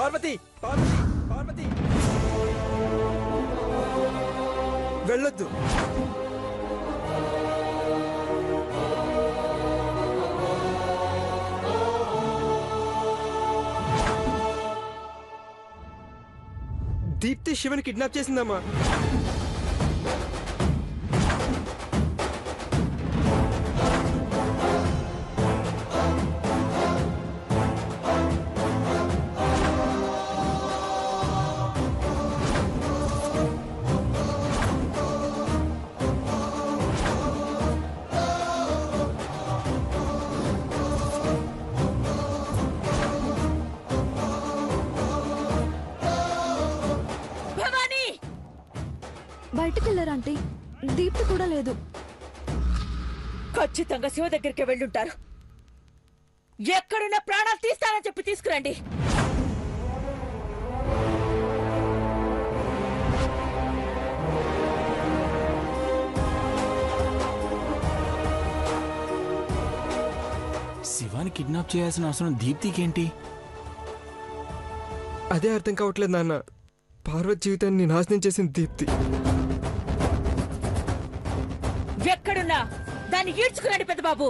పార్వతి పార్వతి పార్వతి వెళ్ళొద్దు. దీప్తి శివని కిడ్నాప్ చేసిందమ్మా. బయటికి వెళ్ళారంటే దీప్తి కూడా లేదు. ఖచ్చితంగా శివ దగ్గరికి వెళ్ళుంటారు. ఎక్కడున్న ప్రాణాలు తీస్తానని చెప్పి తీసుకురండి. శివాని కిడ్నాప్ చేయాల్సిన అవసరం దీప్తికేంటి? అదే అర్థం కావట్లేదు నాన్న. పార్వతి జీవితాన్ని నాశనం చేసింది దీప్తి. ఎక్కడున్నా దాన్ని ఈడ్చుకురండి పెద్ద బాబు.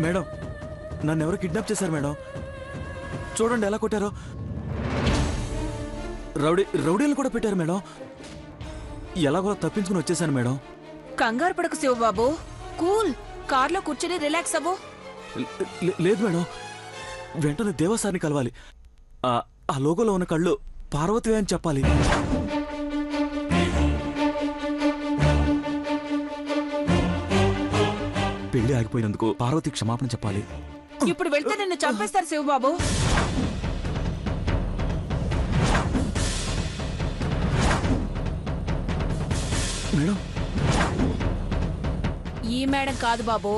మేడం, నన్ను ఎవరు కిడ్నాప్ చేశారు మేడం? చూడండి ఎలా కొట్టారో. రౌడీలను కూడా పెట్టారు మేడం. ఎలాగో తప్పించుకుని వచ్చేసాను మేడం. కంగారు పడకు శివబాబు, కూల్. కార్లో కూర్చొని రిలాక్స్ అవ్వు. లేదు మేడం, వెంటనే దేవసాన్ని కలవాలి. ఆ లోగోలో ఉన్న కళ్ళు పార్వతివే అని చెప్పాలి. పెళ్లి ఆగిపోయినందుకు పార్వతి క్షమాపణ చెప్పాలి. ఇప్పుడు వెళ్తే నిన్ను చంపేస్తారు శివబాబు. మేడం ఈ మేడం కాదు బాబు,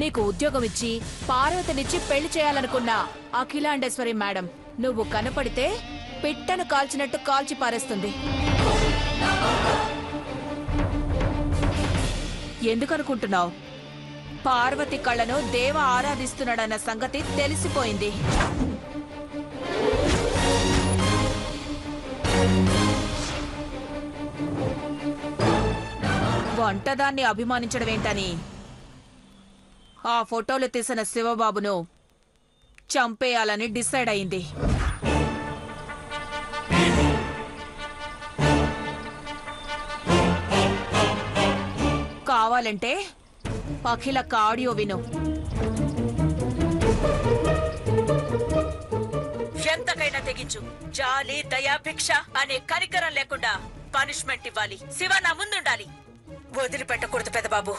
నీకు ఉద్యోగం ఇచ్చి పార్వతినిచ్చి పెళ్లి చేయాలనుకున్నా అఖిలాండేశ్వరి మేడం. నువ్వు కనపడితే పిట్టను కాల్చినట్టు కాల్చి పారేస్తుంది. ఎందుకనుకుంటున్నావు? పార్వతి కళ్ళను దేవ ఆరాధిస్తున్నాడన్న సంగతి తెలిసిపోయింది. వంటదాన్ని అభిమానించడమేంటని ఆ ఫోటోలు తీసిన శివబాబును చంపేయాలని డిసైడ్ అయింది. కావాలంటే అఖిలక్క ఆడియో విను. ఎంతకైనా తెగించు. జాలి, దయా, భిక్ష అనే కనికరం లేకుండా పనిష్మెంట్ ఇవ్వాలి. శివ నా ముందుండాలి. వదిలిపెట్టకూడదు పెద్దబాబు.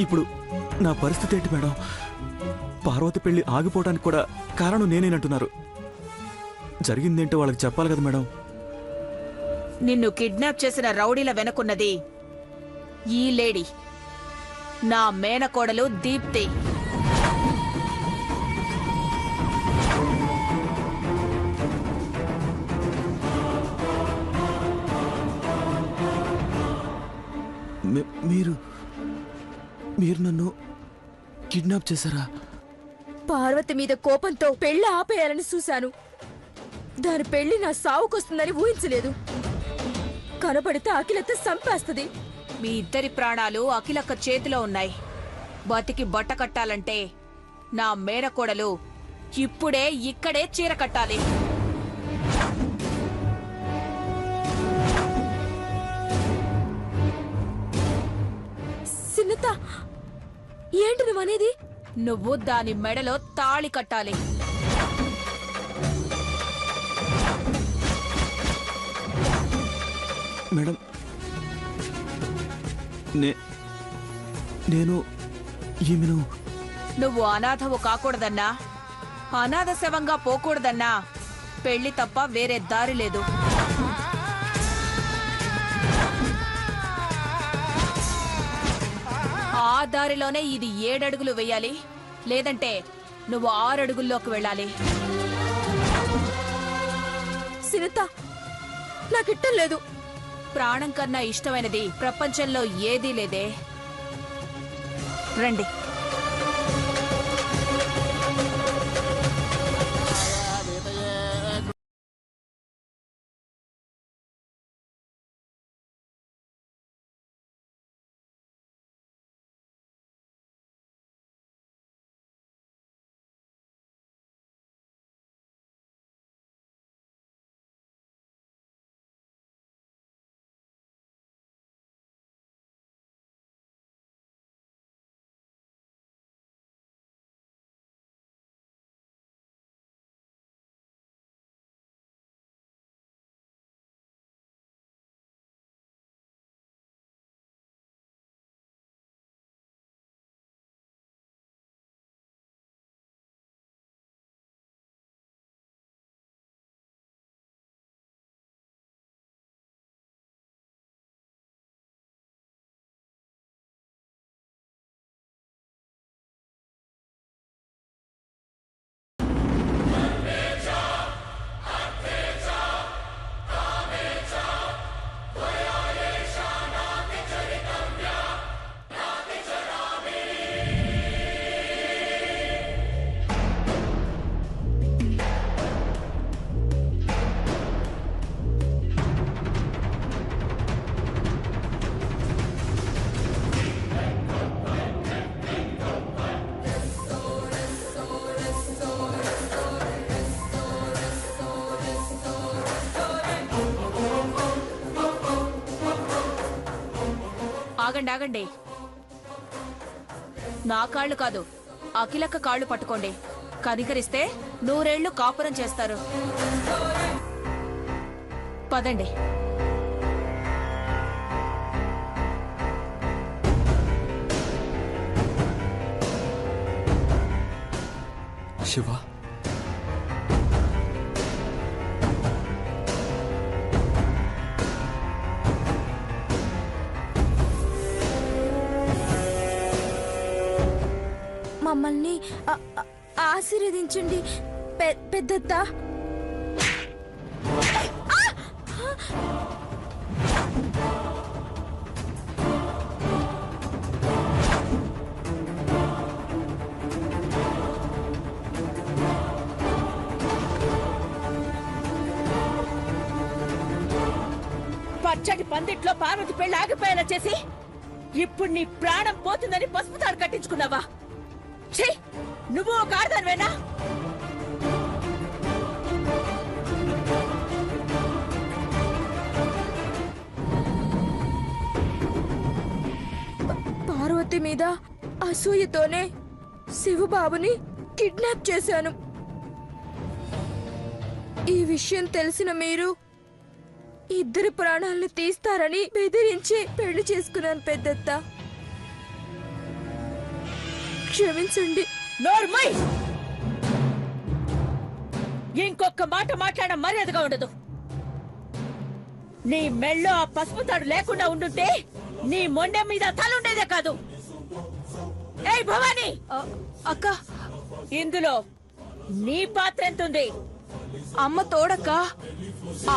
ఇప్పుడు నా పరిస్థితి ఏంటి మేడం? పార్వతి పెళ్లి ఆగిపోవడానికి కూడా కారణం నేనేనంటున్నారు. జరిగిందేంటో వాళ్ళకి చెప్పాలి కదా మేడం. నిన్ను కిడ్నాప్ చేసిన రౌడీల వెనకున్నది ఈ లేడీ, నా మేనకోడలు దీప్తి. మీరు మీరు నన్ను కిడ్నాప్ చేశారా? పార్వతి మీద కోపంతో పెళ్లి ఆపేయాలని చూశాను. దాని పెళ్లి నా సావుకొస్తుందని ఊహించలేదు. కనపడితే అఖిలత సంపేస్తుంది. మీ ఇద్దరి ప్రాణాలు అఖిలక్క చేతిలో ఉన్నాయి. బతికి బట్ట కట్టాలంటే నా మేనకోడలు ఇప్పుడే ఇక్కడే చీర కట్టాలి. సిన్నత, ఏంటి నువ్వనేది? నువ్వు దాని మెడలో తాళి కట్టాలి. మేడం నేను ఈమెను నువ్వు అనాథవు కాకూడదన్నా, అనాథ శవంగా పోకూడదన్నా పెళ్లి తప్ప వేరే దారి లేదు. ఆ దారిలోనే ఇది 7 అడుగులు వెయ్యాలి, లేదంటే నువ్వు 6 అడుగుల్లోకి వెళ్ళాలి. సినత, నాకిట్టం లేదు. ప్రాణం కన్నా ఇష్టమైనది ప్రపంచంలో ఏదీ లేదే. రండి. ఆగండి ఆగండి. నా కాళ్ళు కాదు, అఖిలక్క కాళ్ళు పట్టుకోండి. కనికరిస్తే 100 ఏళ్లు కాపురం చేస్తారు. పదండి. శివ, ఆశీర్వదించండి పెద్దత్త. పచ్చటి పందిట్లో పార్వతి పెళ్లి ఆగిపోయేలా చేసి ఇప్పుడు నీ ప్రాణం పోతుందని పసుపు తాడు కట్టించుకున్నావా? ఛీ, నువ్వు ఒక ఆడదానివేనా? పార్వతి మీద అసూయతోనే శివబాబుని కిడ్నాప్ చేశాను. ఈ విషయం తెలిసిన మీరు ఇద్దరి ప్రాణాలను తీస్తారని బెదిరించి పెళ్లి చేసుకున్నాను పెద్దత్త. క్షమించండి. నోర్మై! ఇంకొక మాట మాట్లాడడం మర్యాదగా ఉండదు. నీ మెళ్ళో ఆ పసుపు తాడు లేకుండా ఉండుంటే నీ మొండె మీద తలుండేదే కాదు. ఏయ్ భవానీ! అక్క, ఇందులో నీ పాత్ర ఎంతుంది? అమ్మ తోడక్క.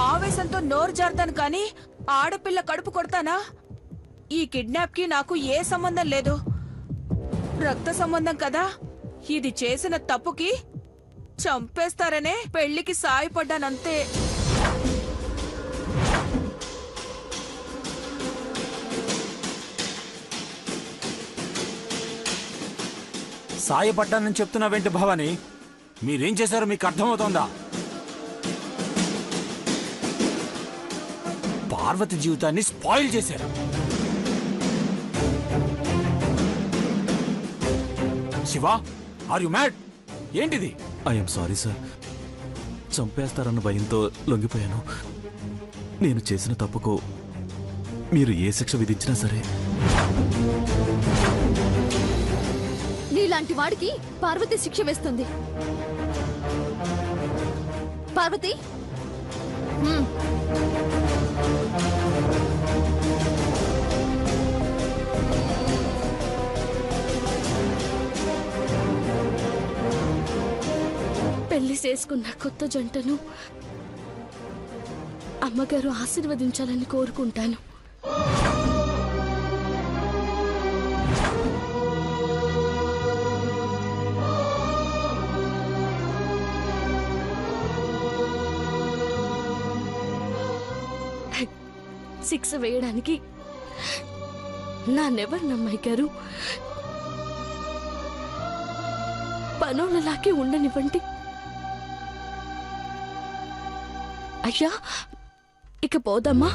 ఆవేశంతో నోరు జారుతాను కానీ ఆడపిల్ల కడుపు కొడతానా? ఈ కిడ్నాప్ కి నాకు ఏ సంబంధం లేదు. రక్త సంబంధం కదా. ఇది చేసిన తప్పుకి చంపేస్తారనే పెళ్లికి సాయపడ్డానంతే. సాయపడ్డానని చెప్తున్నావేంటి భవాని? మీరేం చేశారో మీకు అర్థమవుతోందా? పార్వతి జీవితాన్ని స్పాయిల్ చేశారు. Shiva, are you mad? ఏంటిది? I'm sorry sir. చంపేస్తారన్న భయంతో లొంగిపోయాను. నేను చేసిన తప్పుకు మీరు ఏ శిక్ష విధించినా సరే. నీలాంటి వాడికి పార్వతి శిక్ష వేస్తుంది. పార్వతి, పెళ్లి చేసుకున్న కొత్త జంటను అమ్మగారు ఆశీర్వదించాలని కోరుకుంటాను. శిక్ష వేయడానికి నాన్నెవరు నమ్మాయి గారు? పనోళ్ళలాగే ఉండనివ్వండి. అయ్యా, ఇక పోదమ్మా.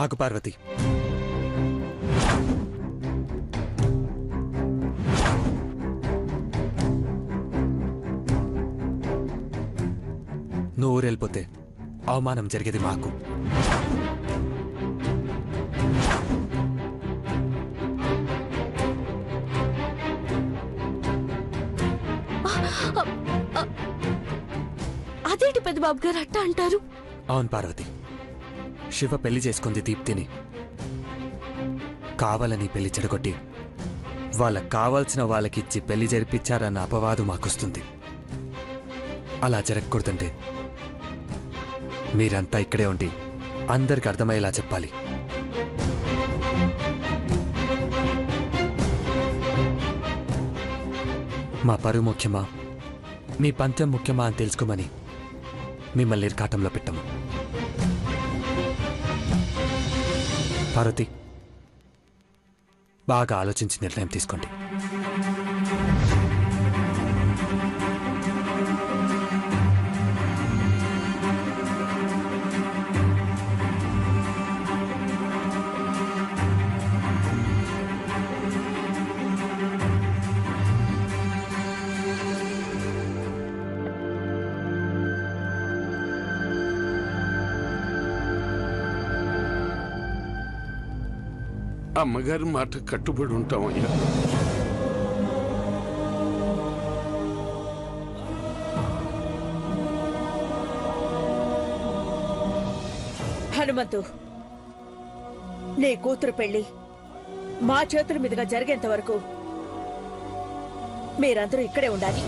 ఆగు పార్వతి. నువ్వు ఊరెళ్ళిపోతే అవమానం జరిగేది మాకు. అదేంటి పెద్ద బాబు గారు అట్ట అంటారు? అవును పార్వతి, శివ పెళ్లి చేసుకుంది దీప్తిని. కావాలని పెళ్లి చెడగొట్టి వాళ్ళకి కావాల్సిన వాళ్ళకిచ్చి పెళ్లి జరిపించారన్న అపవాదు మాకొస్తుంది. అలా జరగకూడదంటే మీరంతా ఇక్కడే ఉండి అందరికి అర్థమయ్యేలా చెప్పాలి. మా పరువు ముఖ్యమా, మీ పంతం ముఖ్యమా అని తెలుసుకోమని మిమ్మల్ని ఇరకాటంలో పెట్టము. పార్వతి, బాగా ఆలోచించి నిర్ణయం తీసుకోండి. అమ్మగారి మాట కట్టుబడి ఉంటామయ్యా. హనుమంతు, నీ కూతురు పెళ్లి మా చేతుల మీదుగా జరిగేంత వరకు మీరందరూ ఇక్కడే ఉండాలి.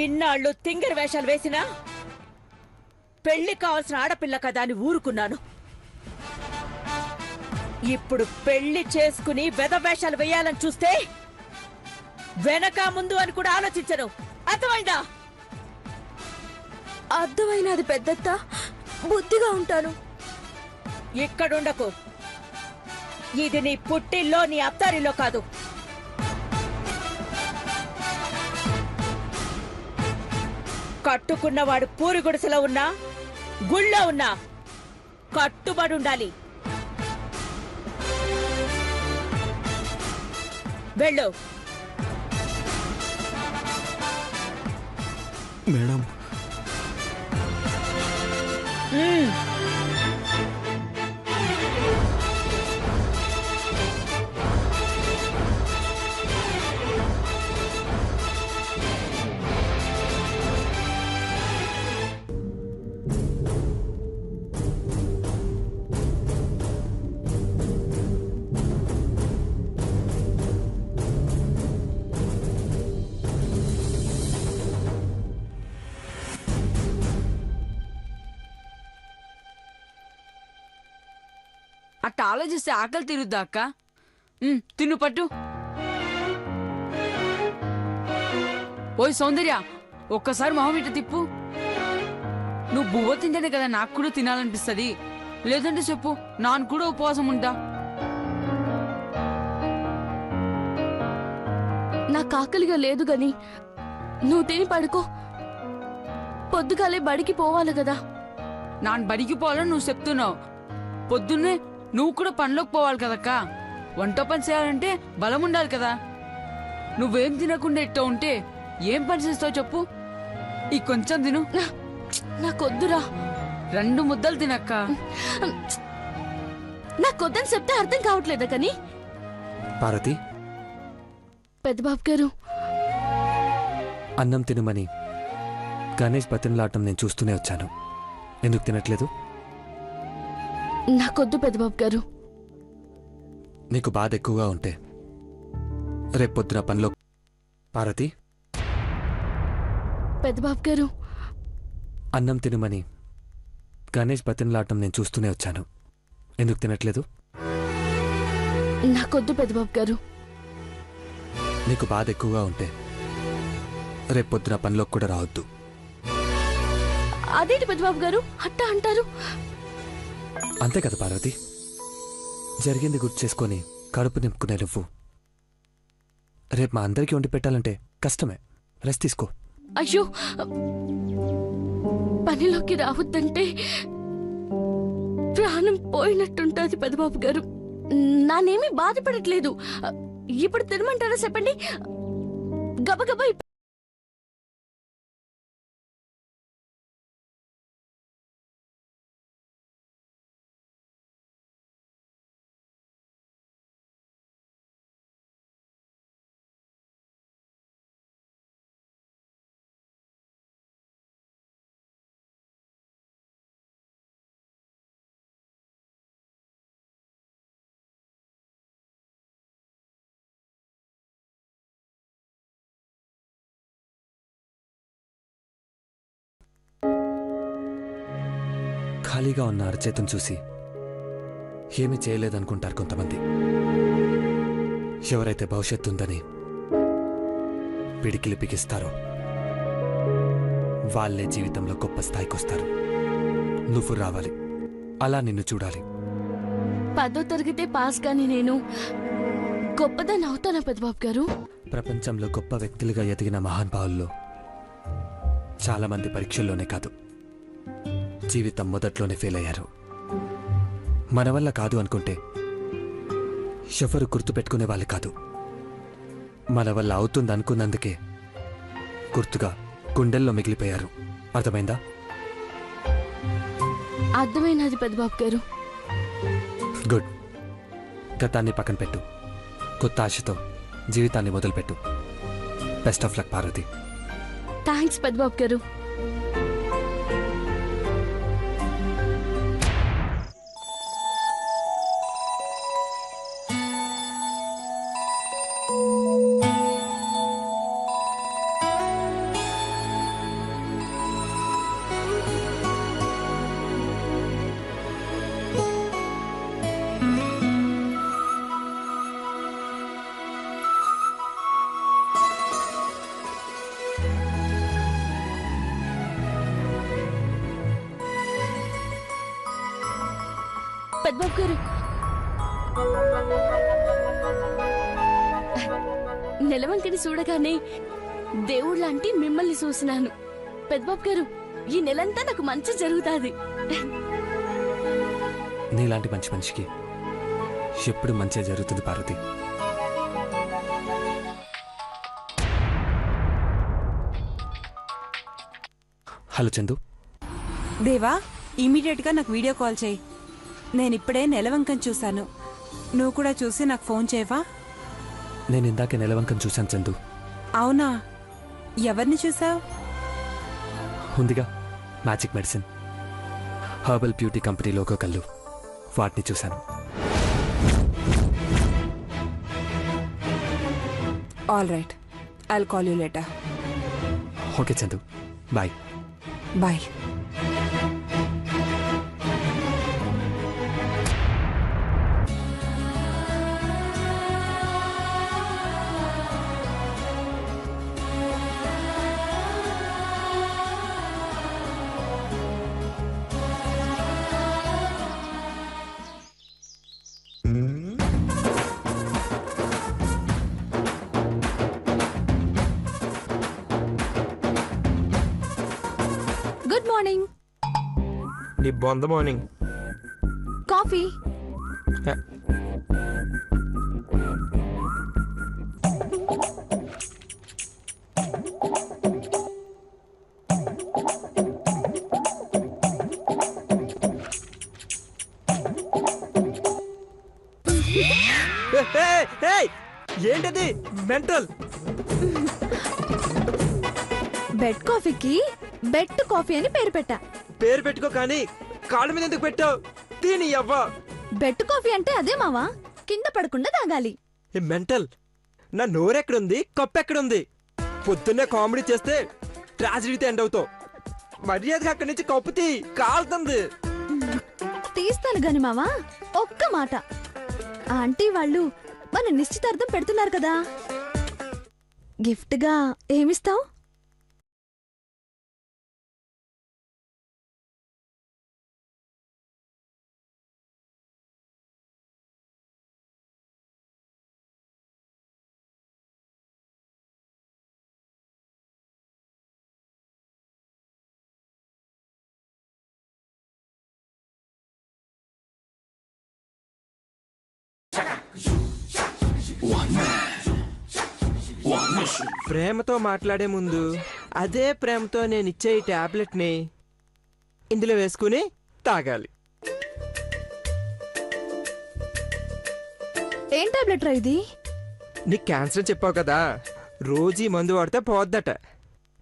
ఇన్నాళ్ళు తింగరి వేషాలు వేసినా పెళ్లి కావాల్సిన ఆడపిల్ల కదా అని ఊరుకున్నాను. ఇప్పుడు పెళ్లి చేసుకుని వెధవేషాలు వేయాలని చూస్తే వెనక ముందు అని కూడా ఆలోచించను. అర్థమైందా? అర్థమైనది పెద్దత్త. బుద్ధిగా ఉంటాను. ఇక్కడుండకు. ఇది నీ పుట్టిల్లో నీ అత్తారిలో కాదు. కట్టుకున్నవాడు పూరి గుడిసెలో ఉన్నా గుళ్ళో ఉన్నా కట్టుబడి ఉండాలి. వెళ్ళు. మేడం, అట్ట ఆలోచిస్తే ఆకలి తీరుద్దా అక్క? తిను పట్టు. ఓయ్ సౌందర్య, ఒక్కసారి మొహం ఇట్ట తిప్పు. నువ్వు బువ్వ తింటేనే కదా నాకు కూడా తినాలనిపిస్తుంది. లేదంటే చెప్పు, నాన్న కూడా ఉపవాసం ఉంటా. నాకు ఆకలిగా లేదు గాని నువ్వు తిని పడుకో. పొద్దుగాలే బడికి పోవాలి కదా. నాన్న బడికి పోవాలని నువ్వు చెప్తున్నావు. పొద్దున్నే నువ్వు కూడా పనిలోకి పోవాలి కదక్క. వంట పని చేయాలంటే బలం ఉండాలి కదా. నువ్వేం తినకుండా ఇట్ట ఉంటే ఏం పని చేస్తావు చెప్పు. ఈ కొంచెం తిను. నాకొద్దురా. 2 ముద్దలు తినక్క. నాకొద్దని చెప్తే అర్థం కావట్లేదా కానీ? పార్వతి, పెద్దబాబు గారు, అన్నం తినమని గణేష్ బతిమలాడటం నేను చూస్తూనే వచ్చాను. ఎందుకు తినట్లేదు? నాకొద్దు పెద్దబాబు గారు. నీకు బాధ ఎక్కువగా ఉంటే రేపొద్దున పనిలో. పార్వతి, పెద్దబాబు గారు, అన్నం తినమని గణేష్ బతిమలాడటం నేను చూస్తూనే వచ్చాను. ఎందుకు తినట్లేదు? నాకొద్దు పెద్దబాబు గారు. నీకు బాధ ఎక్కువగా ఉంటే రేపొద్దున పనిలోకి కూడా రావద్దు. అదేంటి పెద్దబాబు గారు అట్టా అంటారు? అంతే కదా పార్వతి, జరిగింది గుర్తు చేసుకొని కడుపు నింపుకునే నువ్వు రేపు మా అందరికీ వండి పెట్టాలంటే కష్టమే. రెస్ట్ తీసుకో. అయ్యో, పనిలోకి రావద్దంటే ప్రాణం పోయినట్టుంటది పెద్దబాబు గారు. నానేమీ బాధపడట్లేదు. ఇప్పుడు తినమంటారా చెప్పండి? గబగబా ఖాళీగా ఉన్న అరచేతిని చూసి ఏమీ చేయలేదనుకుంటారు కొంతమంది. ఎవరైతే భవిష్యత్తు ఉందని పిడికిలి పిగిస్తారో వాళ్ళే జీవితంలో గొప్ప స్థాయికి వస్తారు. నువ్వు రావాలి, అలా నిన్ను చూడాలి. 10వ తరగతి పాస్ గాని నేను గొప్పదాన్ని అవుతానా పెద్దబాబు గారు? ప్రపంచంలో గొప్ప వ్యక్తులుగా ఎదిగిన మహానుభావుల్లో చాలా మంది పరీక్షల్లోనే కాదు, జీవితం మొదట్లోనే ఫెయిల్ అయ్యారు. మన వల్ల కాదు అనుకుంటే ఎవరు గుర్తుపెట్టుకునే వాళ్ళు కాదు. మన వల్ల అవుతుంది అనుకున్నందుకే గుర్తుగా గుండెల్లో మిగిలిపోయారు. అర్థమైందా? అర్థమైనది పెద్దబాబు గారు. గుడ్. గతాన్ని పక్కన పెట్టు, కొత్త ఆశతో జీవితాన్ని మొదలుపెట్టు. Best of luck Parvati. Thanks పెద్దబాబు గారు. పెద్దబాబు గారు, నెలవంకని చూడగానే దేవుళ్ళంటి మిమ్మల్ని చూసినాను. పెద్దబాబు గారు, ఈ నెలంతా నాకు మంచి జరుగుతాది. నీలాంటి మంచి మనిషికి ఎప్పుడు మంచిగా జరుగుతుంది పార్వతి. హలో చందు. దేవా, ఇమీడియట్గా నాకు వీడియో కాల్ చేయి. నేనిప్పుడే నెలవంకం చూశాను. నువ్వు కూడా చూసి నాకు ఫోన్ చేయవా? నేను ఇందాకే నెలవంకం చూశాను చందు. అవునా? ఎవరిని చూసావు? ఉందిగా magic medicine, herbal beauty company logo కళ్ళు, వాటిని చూశాను. All right, I'll call you later. Okay Chandu, bye. Bye. Good morning. నీ బొంద మార్నింగ్. కాఫీ. ఏంటది మెంటల్? బెడ్ కాఫీకి బెడ్ కాఫీ అని పేరు పెట్టా. పేరు పెట్టుకో కానీ కాళ్ళ మీద ఎందుకు పెట్టావు? దీని అవ్వ. బెడ్ కాఫీ అంటే అదే మావా, కింద పడకుండా తాగాలి. ఏ మెంటల్, నా నోరెక్కడుంది, కప్పు ఎక్కడుంది? పొద్దున్నే కామెడీ చేస్తే ట్రాజడీతో ఎండ్ అవుతావు. మర్యాదగా అక్కడి నుంచి కప్పు తీ, కాలుతుంది. తీస్తాను గాని మావా, ఒక్క మాట. ఆంటీ వాళ్ళు మన నిశ్చితార్థం పెడుతున్నారు కదా, గిఫ్ట్ గా ఏమిస్తావు? ప్రేమతో మాట్లాడే ముందు అదే ప్రేమతో నేను ఇచ్చే ఈ టాబ్లెట్ ని ఇందులో వేసుకుని తాగాలి. ఏం టాబ్లెట్ రా ఇది? నీకు క్యాన్సర్ చెప్పావు కదా, రోజు ఈ మందు వాడితే పోద్దట.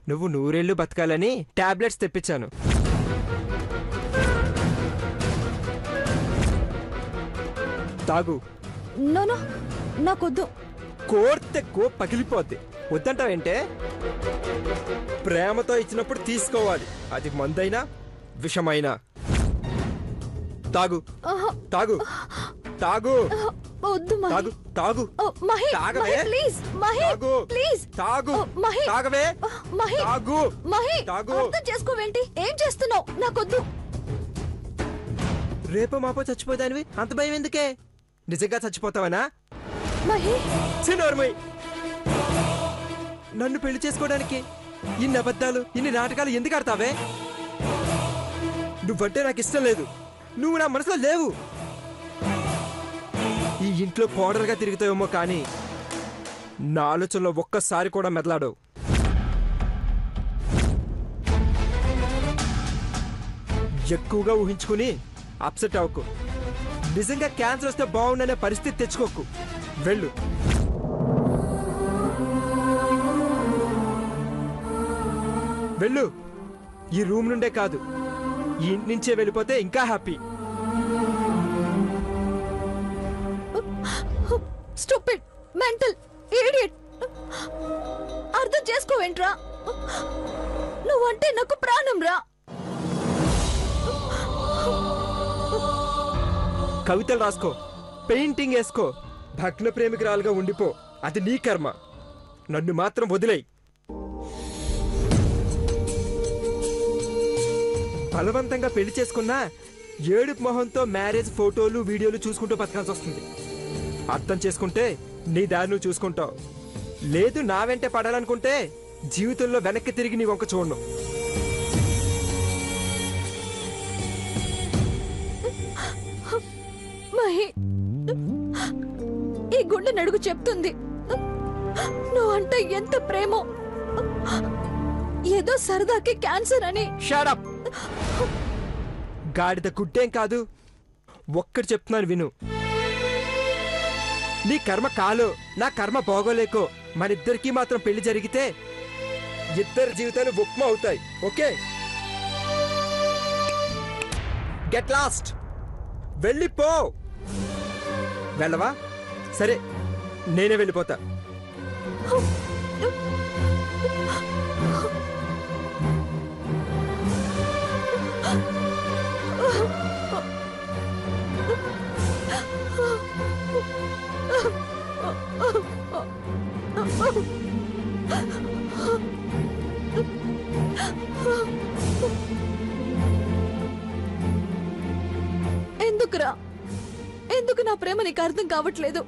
నువ్వు 100 ఏళ్ళు బతకాలని టాబ్లెట్స్ తెప్పించాను. తాగు. నోనో, నాకొద్దు. కోర్తే కో పగిలిపోద్ది. వద్దంటావేంటే? ప్రేమతో ఇచ్చినప్పుడు తీసుకోవాలి, అది మందైనా విషమైనా. తాగు తాగు తాగు వద్దు మహి. తాగు తాగు మహి, తాగవే. మహి, ప్లీజ్ మహి, తాగు ప్లీజ్ తాగు మహి, తాగవే. మహి, తాగు మహి, తాగు. అర్థం చేసుకోవేంటి? ఏం చేస్తున్నావు? నాకొద్దు. రేపో మాపో చచ్చిపోతానివి, అంత భయం ఎందుకే? నిజంగా చచ్చిపోతావనా? మహి, చిన్నోర్మయ్, నన్ను పెళ్లి చేసుకోవడానికి ఇన్ని అబద్ధాలు, ఇన్ని నాటకాలు ఎందుకు ఆడతావే? నువ్వంటే నాకు ఇష్టం లేదు, నువ్వు నా మనసులో లేవు. ఈ ఇంట్లో కోడలుగా తిరుగుతావేమో కానీ నా ఆలోచనలో ఒక్కసారి కూడా మెదలాడవు. ఎక్కువగా ఊహించుకుని అప్సెట్ అవ్వకు. నిజంగా క్యాన్సర్ వస్తే బాగుండనే పరిస్థితి తెచ్చుకోకు. వెళ్ళు. వెళ్ళు. ఈ రూమ్ నుండే కాదు, ఈ ఇంటి నుంచే వెళ్ళిపోతే ఇంకా హ్యాపీ. Stupid, mental, idiot. అర్థం చేసుకోవేంట్రా? నువ్వంటే నాకు ప్రాణం రా. కవితలు రాసుకో, పెయింటింగ్ వేసుకో, భగ్న ప్రేమికురాలుగా ఉండిపో. అది నీ కర్మ. నన్ను మాత్రం వదిలేయి. బలవంతంగా పెళ్లి చేసుకున్నా ఏడుపు మొహంతో మ్యారేజ్ ఫోటోలు వీడియోలు చూసుకుంటూ బతకాల్సి వస్తుంది. అర్థం చేసుకుంటే నీ దారి నువ్వు చూసుకుంటావు. లేదు నా వెంటే పడాలనుకుంటే జీవితంలో వెనక్కి తిరిగి నీ వంక చూడను. మహి, ఈ గుండె నడుగు చెప్తుంది నువ్వంటే ఎంత ప్రేమో. ఏదో సరదాకి క్యాన్సర్ అని. Shut up. గాడిద గుడ్డేం కాదు. ఒక్కటి చెప్తున్నాను విను. నీ కర్మ కాలో నా కర్మ బాగోలేకో మనిద్దరికీ మాత్రం పెళ్లి జరిగితే ఇద్దరు జీవితాలు ఉప్మా అవుతాయి. Okay, get lost. వెళ్ళిపో. వెళ్ళవా? సరే, నేనే వెళ్ళిపోతా. ఎందుకురా? ఎందుకు నా ప్రేమ నీకు అర్థం కావట్లేదు?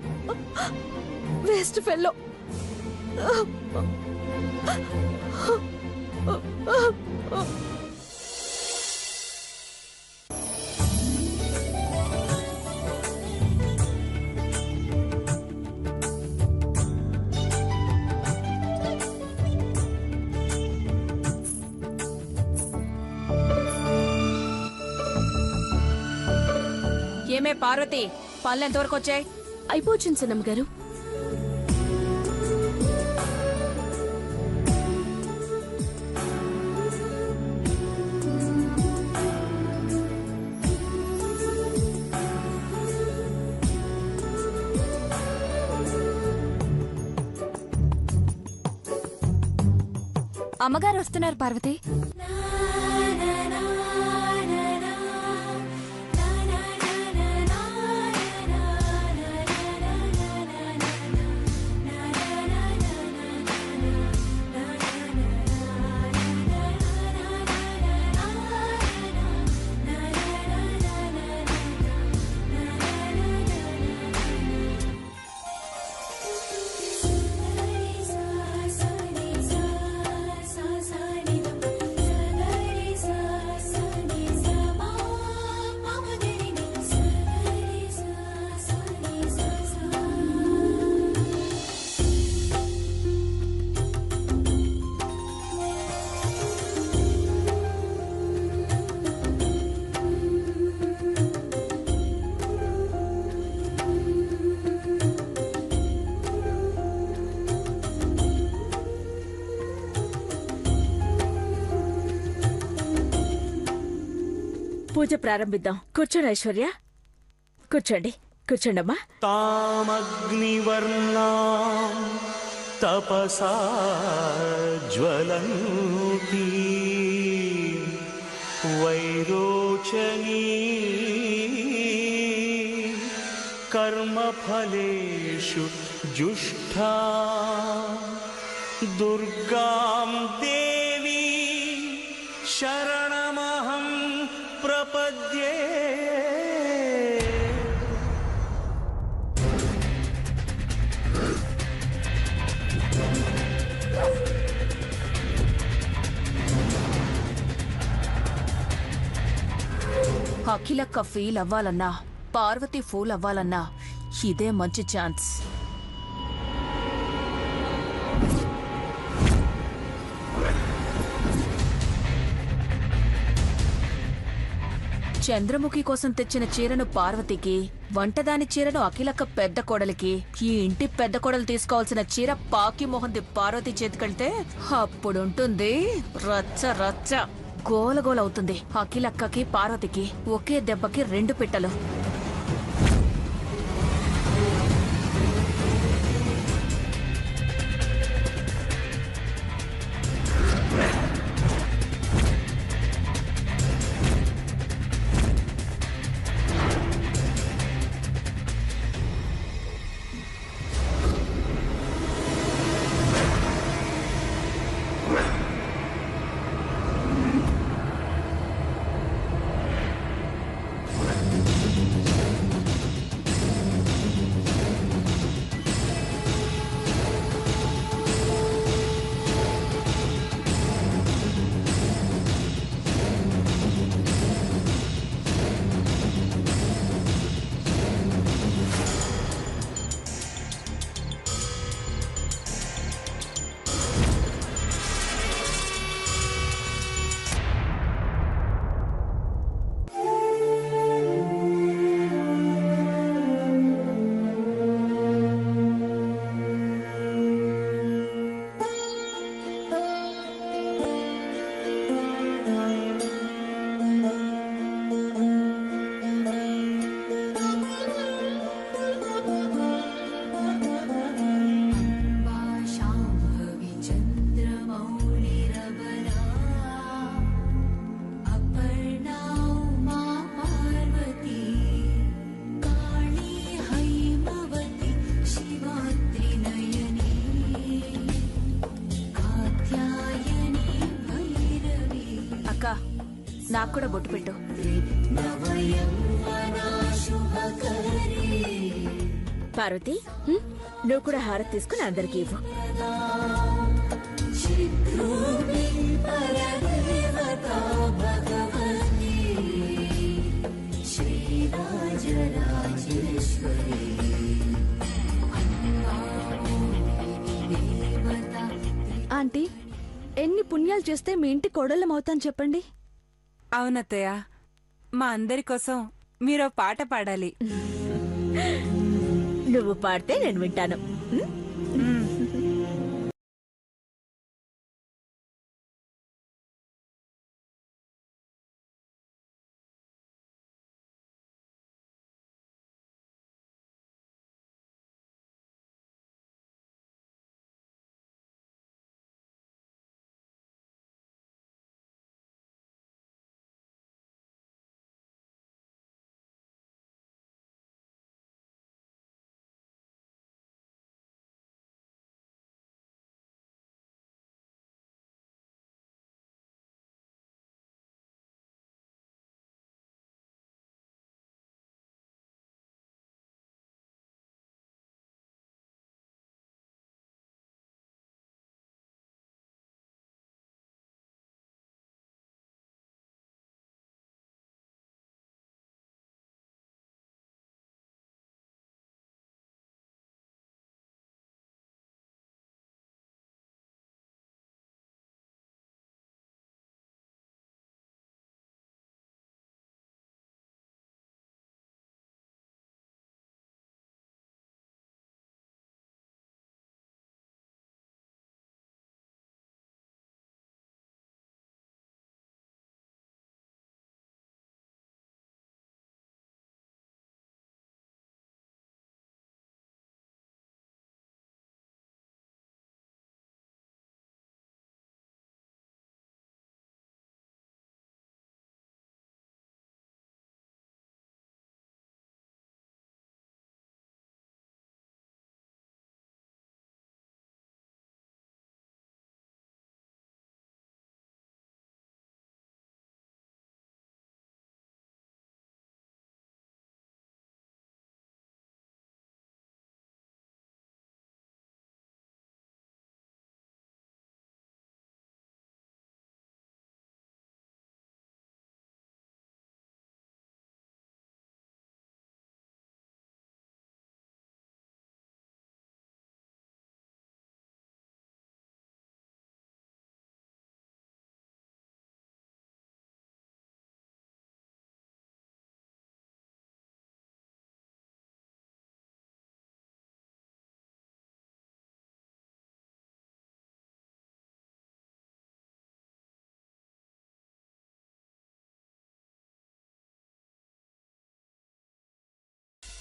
Waste fellow. ఏమే పార్వతి, పనులు ఎంతవరకు వచ్చాయి? అయిపోచింది సనమ్ గారు. అమ్మగారు వస్తున్నారు పార్వతి. పూజ ప్రారంభిద్దాం. కూర్చోండి ఐశ్వర్య, కూర్చోండి. కూర్చోండమ్మా. తామగ్నివర్ణా తపసా జ్వలంతి వైరోచనీ కర్మఫలేషు జుష్ఠా దుర్గాం దేవీ శరణమహం ప్రపద్యే. అఖిలక్క ఫీల్ అవ్వాలన్నా, పార్వతి ఫూల్ అవ్వాలన్నా ఇదే మంచి ఛాన్స్. చంద్రముఖి కోసం తెచ్చిన చీరను పార్వతికి, వంటదాని చీరను అఖిలక్క పెద్ద కోడలికి, ఈ ఇంటి పెద్ద కోడలు తీసుకోవాల్సిన చీర పాకి మొహంది పార్వతి చేతికెళ్తే అప్పుడుంటుంది రచ్చ రచ్చ. గోలగోలవుతుంది. అఖిలక్కకి పార్వతికి ఒకే దెబ్బకి 2 పిట్టలు. నాకు కూడా బొట్టు పెట్టు. పార్వతి, నువ్వు కూడా హారతి తీసుకుని అందరికీ ఇవ్వు. ఆంటీ, ఎన్ని పుణ్యాలు చేస్తే మీ ఇంటి కోడళ్ళం అవుతాను చెప్పండి. అవునత్తయ్య, మా అందరి కోసం మీరు పాట పాడాలి. నువ్వు పాడితే నేను వింటాను.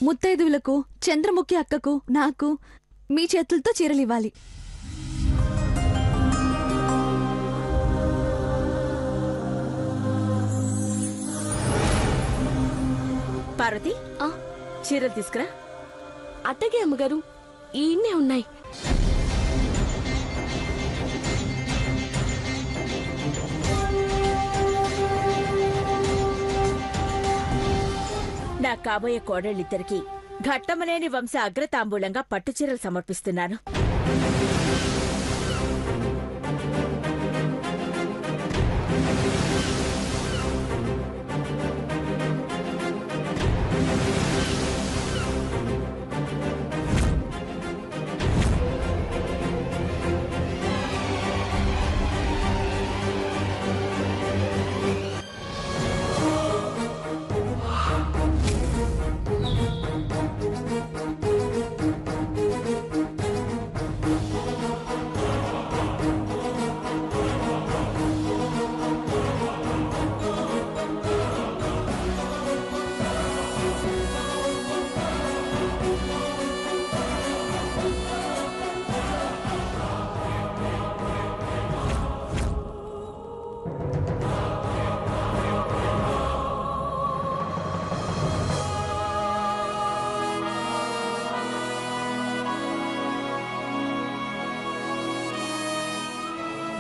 ముత్తైదువులకు, చంద్రముఖి అక్కకు, నాకు మీ చేతులతో చీరలివ్వాలి. పార్వతి, చీరలు తీసుకురా. అట్టగే అమ్మగారు, ఈయన్నే ఉన్నాయి. నా కాబోయే కోడళ్ళిద్దరికి ఘట్టమనేని వంశ అగ్రతాంబూలంగా పట్టుచీరలు సమర్పిస్తున్నాను.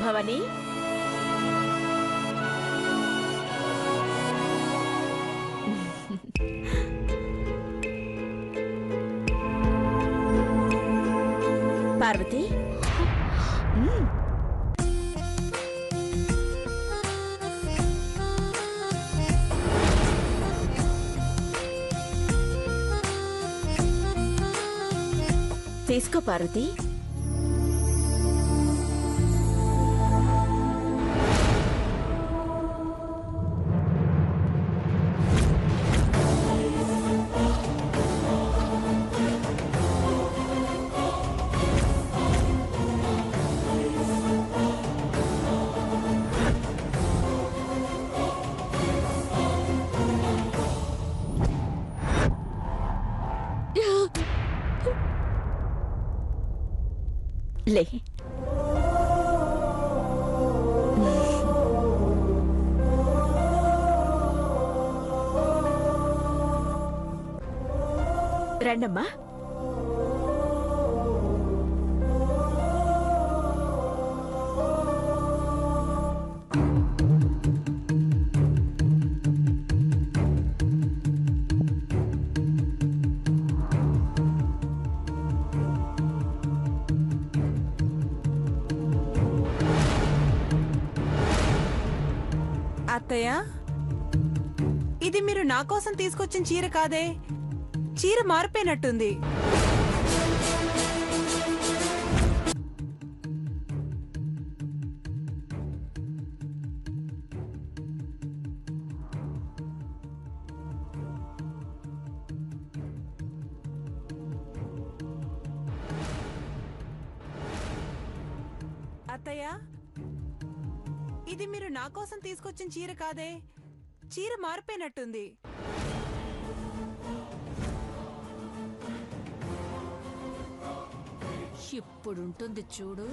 భవని, పార్వతి, తీసుకో పార్వతి. లే, రండమ్మా. అత్తయ్య, ఇది మీరు నా కోసం తీసుకొచ్చిన చీర కాదే. చీర మారిపోయినట్టుంది. అత్తయ్య, ఇది మీరు నా కోసం తీసుకొచ్చిన చీర కాదే. చీర మారిపోయినట్టుంది. ఇప్పుడుంటుంది చూడు.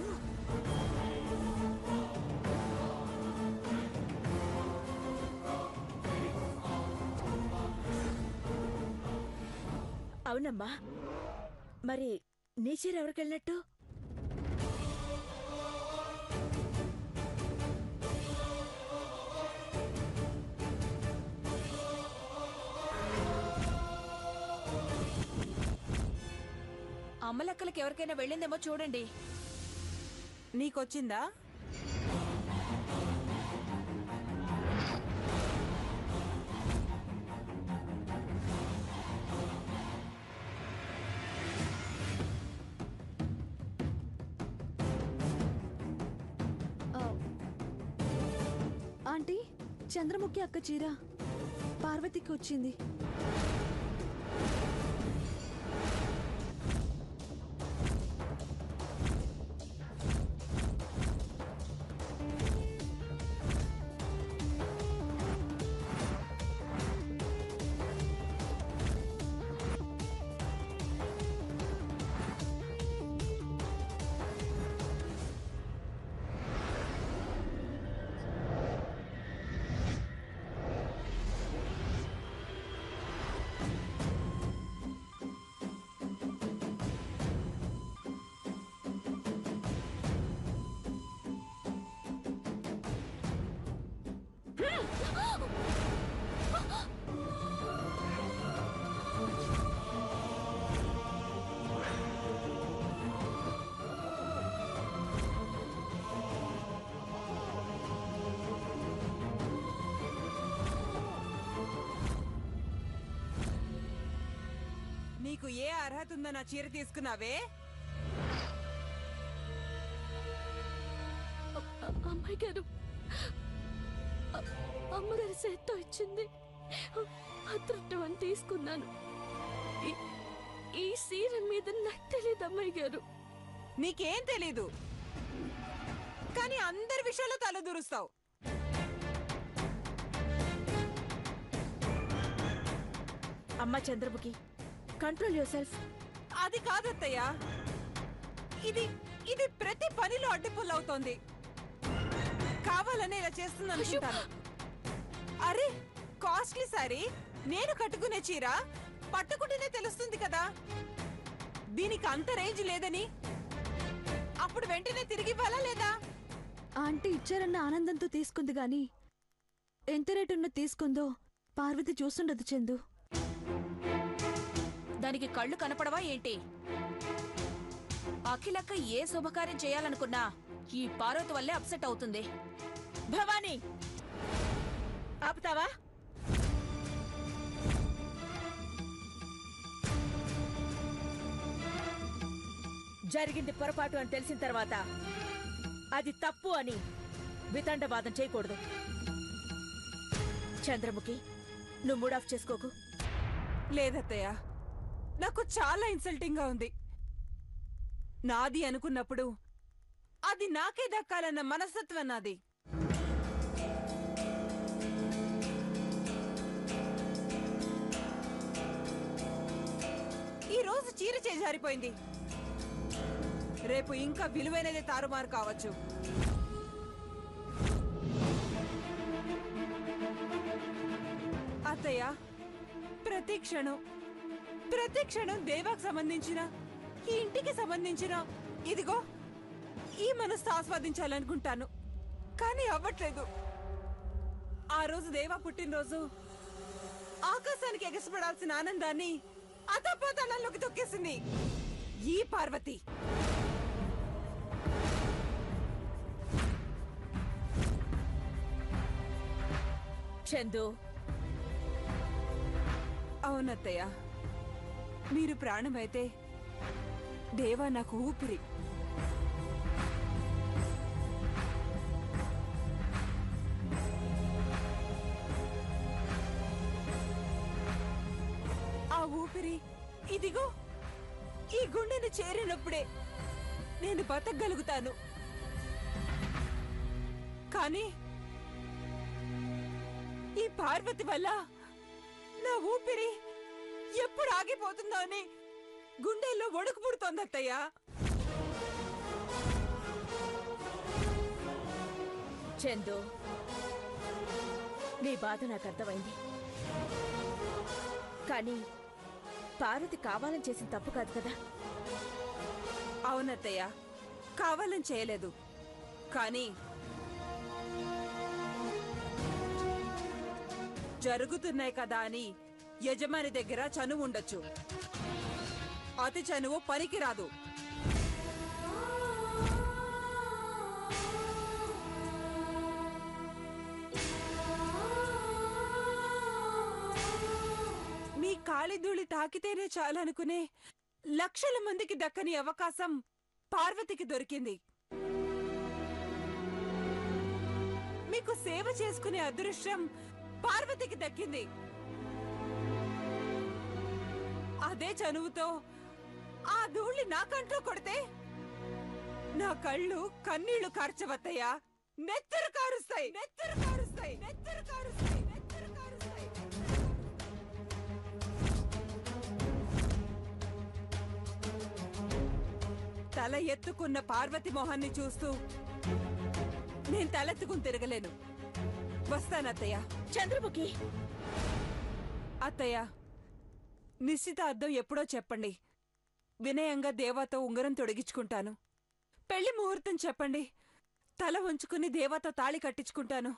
అవునమ్మా, మరి నీ చీర ఎవరికెళ్ళినట్టు? అమ్మలక్కలకి ఎవరికైనా వెళ్ళిందేమో చూడండి. నీకొచ్చిందా? ఆంటీ, చంద్రముఖి అక్క చీర పార్వతికి వచ్చింది. ఏ అర్హత ఉందో నా చీర తీసుకున్నావే? అమ్మాయి గారు, అమ్మగారి చేత్తో ఇచ్చింది అదృష్టం అని తీసుకున్నాను. ఈ సీర మీద నాకు తెలియదు అమ్మాయి గారు. నీకేం తెలీదు, కానీ అందరి విషయాల్లో తలదూరుస్తావు. అమ్మ చంద్రముఖి, కంట్రోల్ యువర్ సెల్ఫ్. అది కాదత్తయ్యా, ఇది ఇది ప్రతి పనిలో అడ్డుపుల్లవుతోంది. కావాలనే ఇలా చేస్తుందనుకుంటాను. అరే, కాస్ట్లీ సారీ, నేను కట్టుకునే చీర పట్టుకుంటేనే తెలుస్తుంది కదా దీనికి అంత రేంజ్ లేదని. అప్పుడు వెంటనే తిరిగి ఇవ్వాలా లేదా? ఆంటీ ఇచ్చారన్న ఆనందంతో తీసుకుంది గాని ఎంత రేటున్న తీసుకుందో పార్వతి చూస్తుండదు చందు. దానికి కళ్ళు కనపడవా ఏంటి? అఖిలక్క ఏ శుభకార్యం చేయాలనుకున్నా ఈ పార్వతి వల్లే అప్సెట్ అవుతుంది. భవానీ, ఆపుతావా? జరిగింది పొరపాటు అని తెలిసిన తర్వాత అది తప్పు అని వితండవాదం చేయకూడదు. చంద్రముఖి, నువ్వు మూడ్ ఆఫ్ చేసుకోకు. లేదత్తయ్య, నాకు చాలా ఇన్సల్టింగ్ గా ఉంది. నాది అనుకున్నప్పుడు అది నాకే దక్కాలన్న మనస్తత్వం నాది. ఈ రోజు చీర చేజారిపోయింది, రేపు ఇంకా విలువైనదే తారుమారు కావచ్చు. అత్తయ్య, ప్రతి క్షణం దేవాకు సంబంధించిన, ఈ ఇంటికి సంబంధించిన ఇదిగో ఈ మనసు ఆస్వాదించాలనుకుంటాను, కానీ అవ్వట్లేదు. ఆ రోజు దేవా పుట్టినరోజు ఆకాశానికి ఎగసిపడాల్సిన ఆనందాన్ని అతపాతాళంలోకి తొక్కేసింది ఈ పార్వతి. చందు, అవునత్తయ్య, మీరు ప్రాణమైతే దేవా నాకు ఊపిరి. ఆ ఊపిరి ఇదిగో ఈ గుండెను చేరినప్పుడే నేను బతకగలుగుతాను. కానీ ఈ పార్వతి వల్ల నా ఊపిరి ఎప్పుడు ఆగిపోతుందో అని గుండెల్లో ఒడుకు పుడుతోందత్తయ్యా. చందు, నీ బాధ నాకు అర్థమైంది, కానీ పార్వతి కావాలని చేసిన తప్పు కాదు కదా. అవునత్తయ్య, కావాలని చేయలేదు, కానీ జరుగుతున్నాయి కదా అని యజమాని దగ్గర చనువు ఉండొచ్చు, అతి చనువు పనికిరాదు. మీ కాలిధూళి తాకితేనే చాలనుకునే లక్షల మందికి దక్కని అవకాశం పార్వతికి దొరికింది. మీకు సేవ చేసుకునే అదృష్టం పార్వతికి దక్కింది. అదే చనువుతో ఆ ధూళి నా కంట్లో కొడితే నా కళ్ళు కన్నీళ్లు కార్చవత్తయ్యా, నెత్తరు కారుస్తాయి, నెత్తరు కారుస్తాయి, నెత్తరు కారుస్తాయి, నెత్తరు కారుస్తాయి. తల ఎత్తుకున్న పార్వతి మొహాన్ని చూస్తూ నేను తలెత్తుకుని తిరగలేను. వస్తానత్తయ్య. చంద్రముఖి, అత్తయ్య, నిశ్చితార్థం ఎప్పుడో చెప్పండి, వినయంగా దేవాతో ఉంగరం తొడిగించుకుంటాను. పెళ్లి ముహూర్తం చెప్పండి, తల వంచుకుని దేవాతో తాళి కట్టించుకుంటాను.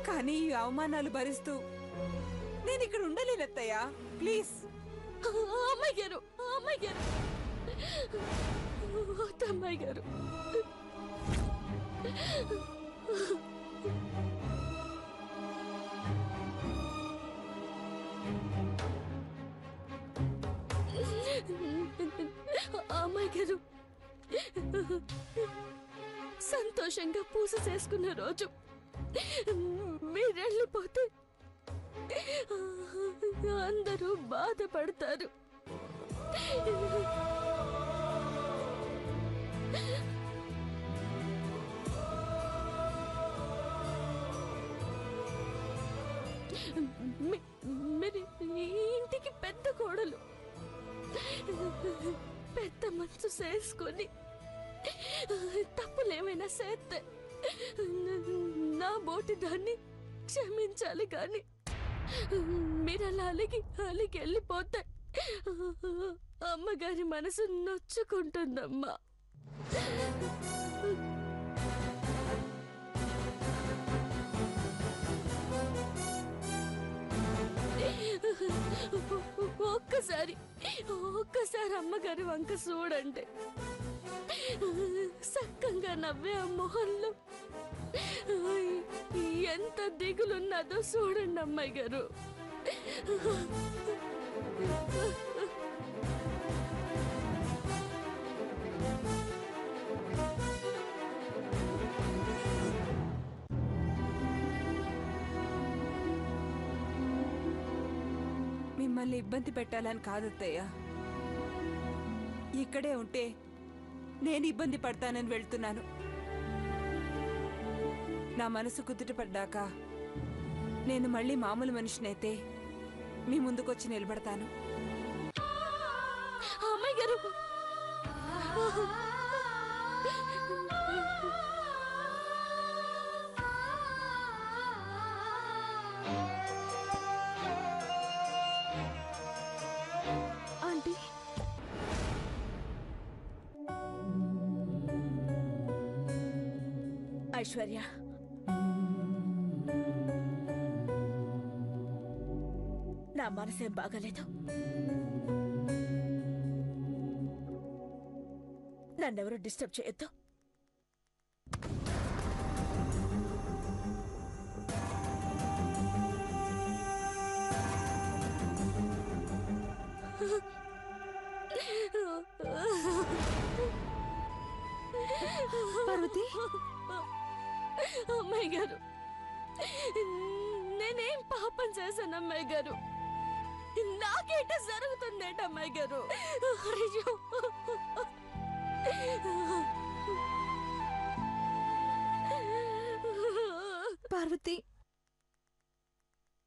కానీ ఈ అవమానాలు భరిస్తూ నేను ఇక్కడ ఉండలేనత్తయ్యా, ప్లీజ్. అమ్మాయి గారు, అమ్మాయి గారు, అమ్మాయి గారు. సంతోషంగా పూజ చేసుకున్న రోజు మీరెళ్ళిపోతే అందరూ బాధపడతారు. మీరు ఇంటికి పెద్ద కోడలు, పెద్ద మనసు చేసుకొని తప్పులేమైనా చేస్తే నా బోటి దాన్ని క్షమించాలి. కానీ మీరు అలా అలిగి వెళ్ళిపోతే అమ్మగారి మనసు నొచ్చుకుంటుందమ్మా. ఒక్కసారి అమ్మగారి వంక చూడండి. సక్కంగా నవ్వే ఆ మొహంలో ఎంత దిగులున్నదో చూడండి అమ్మాయి గారు. మిమ్మల్ని ఇబ్బంది పెట్టాలని కాదత్తయ్య. ఇక్కడే ఉంటే నేను ఇబ్బంది పడతానని వెళ్తున్నాను. నా మనసు కుదుటపడ్డాక నేను మళ్ళీ మామూలు మనిషినైతే మీ ముందుకొచ్చి నిలబడతాను. అమ్మాయి గారు, ఆంటీ ఐశ్వర్య, నా మనసేం బాగాలేదు. నన్నెవరూ డిస్టర్బ్ చేయొద్దు. పార్వతి, అమ్మాయి గారు, నేనేం పాపం చేశాను అమ్మాయి గారు? నాకేట జరుగుతుందేట అమ్మాయి గారు? అయ్యో, పార్వతి,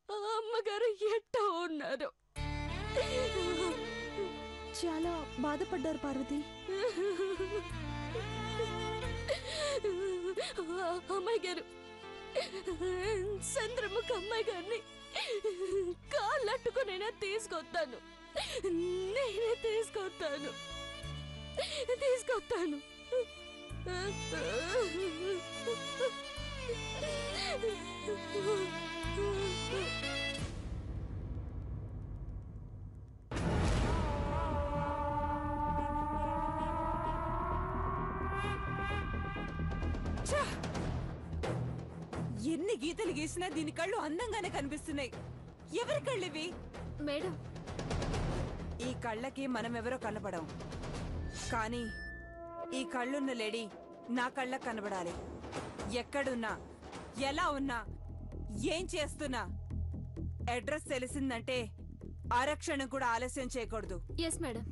అమ్మగారు ఎట్టా ఉన్నారు? చాలా బాధపడ్డారు పార్వతి. అమ్మాయి గారు, చంద్రముఖ అమ్మాయి గారిని కాళ్ళట్టుకునైనా తీసుకొస్తాను. నేనే తీసుకొస్తాను. ఎన్ని గీతలు గీసినా దీని కళ్ళు అందంగానే కనిపిస్తున్నాయి. ఎవరి కళ్ళివి? మేడం, ఈ కళ్ళకి మనమెవరో కనపడం, కానీ ఈ కళ్ళున్న లేడీ నా కళ్ళకు కనబడాలి. ఎక్కడున్నా, ఎలా ఉన్నా, ఏం చేస్తున్నా అడ్రస్ తెలిసిందంటే ఆరక్షణం కూడా ఆలస్యం చేయకూడదు. Yes madam.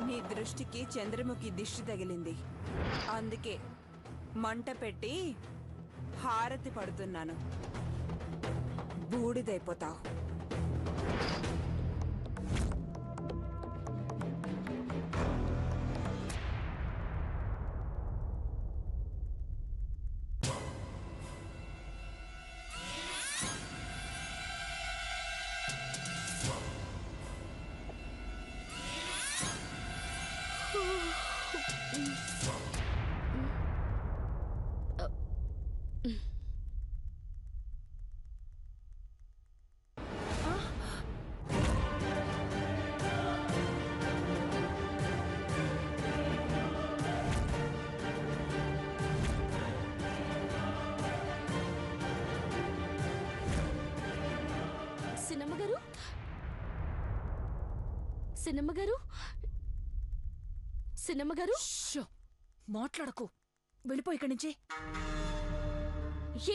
నీ దృష్టికి చంద్రముఖి దిష్టి తగిలింది. అందుకే మంట పెట్టి హారతి పడుతున్నాను. బూడిదైపోతావు. సినమ్మ గారు, సినమ్మ గారు, సినమ్మ గారు, షో, మాట్లాడకు, వెళ్ళిపో ఇక్కడి నుంచి.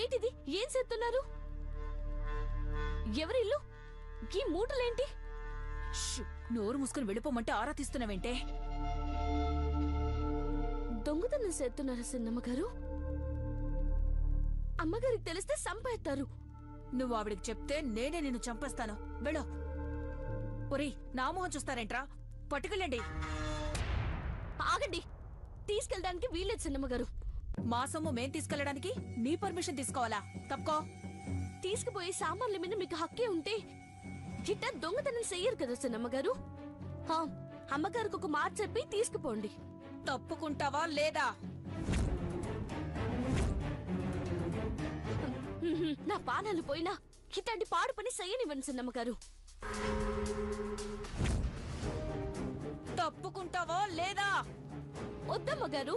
ఏంటిది? ఏం చేస్తున్నారు? ఎవరిల్లు? ఈ మూటలేంటి? షూ, నోరు మూసుకుని వెళ్ళిపోమంటే ఆరా తీస్తున్నావేంటే? దొంగతనం చేస్తున్నారా సిన్నమ్మ గారు? అమ్మగారికి తెలిస్తే సంపేస్తారు. నువ్వు ఆవిడికి చెప్తే నేనే నిన్ను చంపేస్తాను. వెళ్ళు. ఒరేయ్, నా మొహం చూస్తారేంట్రా? పట్టుకెళ్ళండి. ఆగండి, తీసుకెళ్ళడానికి వీల్లేదు సిన్నమ్మ గారు. మా సొమ్ము మేం తీసుకెళ్ళడానికి నీ పర్మిషన్ తీసుకోవాలా? తప్పుకో. తీసుకుపోయే సామాన్ల మీద మీకు హక్కే ఉంటే గిట్ట దొంగతనం చెయ్యరు కదా సిన్నమ్మ గారు. అమ్మగారికి ఒక మాట చెప్పి తీసుకుపోండి. తప్పుకుంటావా లేదా? నా పానాలు పోయినా ఇట్లాంటి పాడు పని చెయ్యనివ్వండి సిన్నమ్మ గారు. తప్పుకుంటావా లేదా? వద్దమ్మ గారు.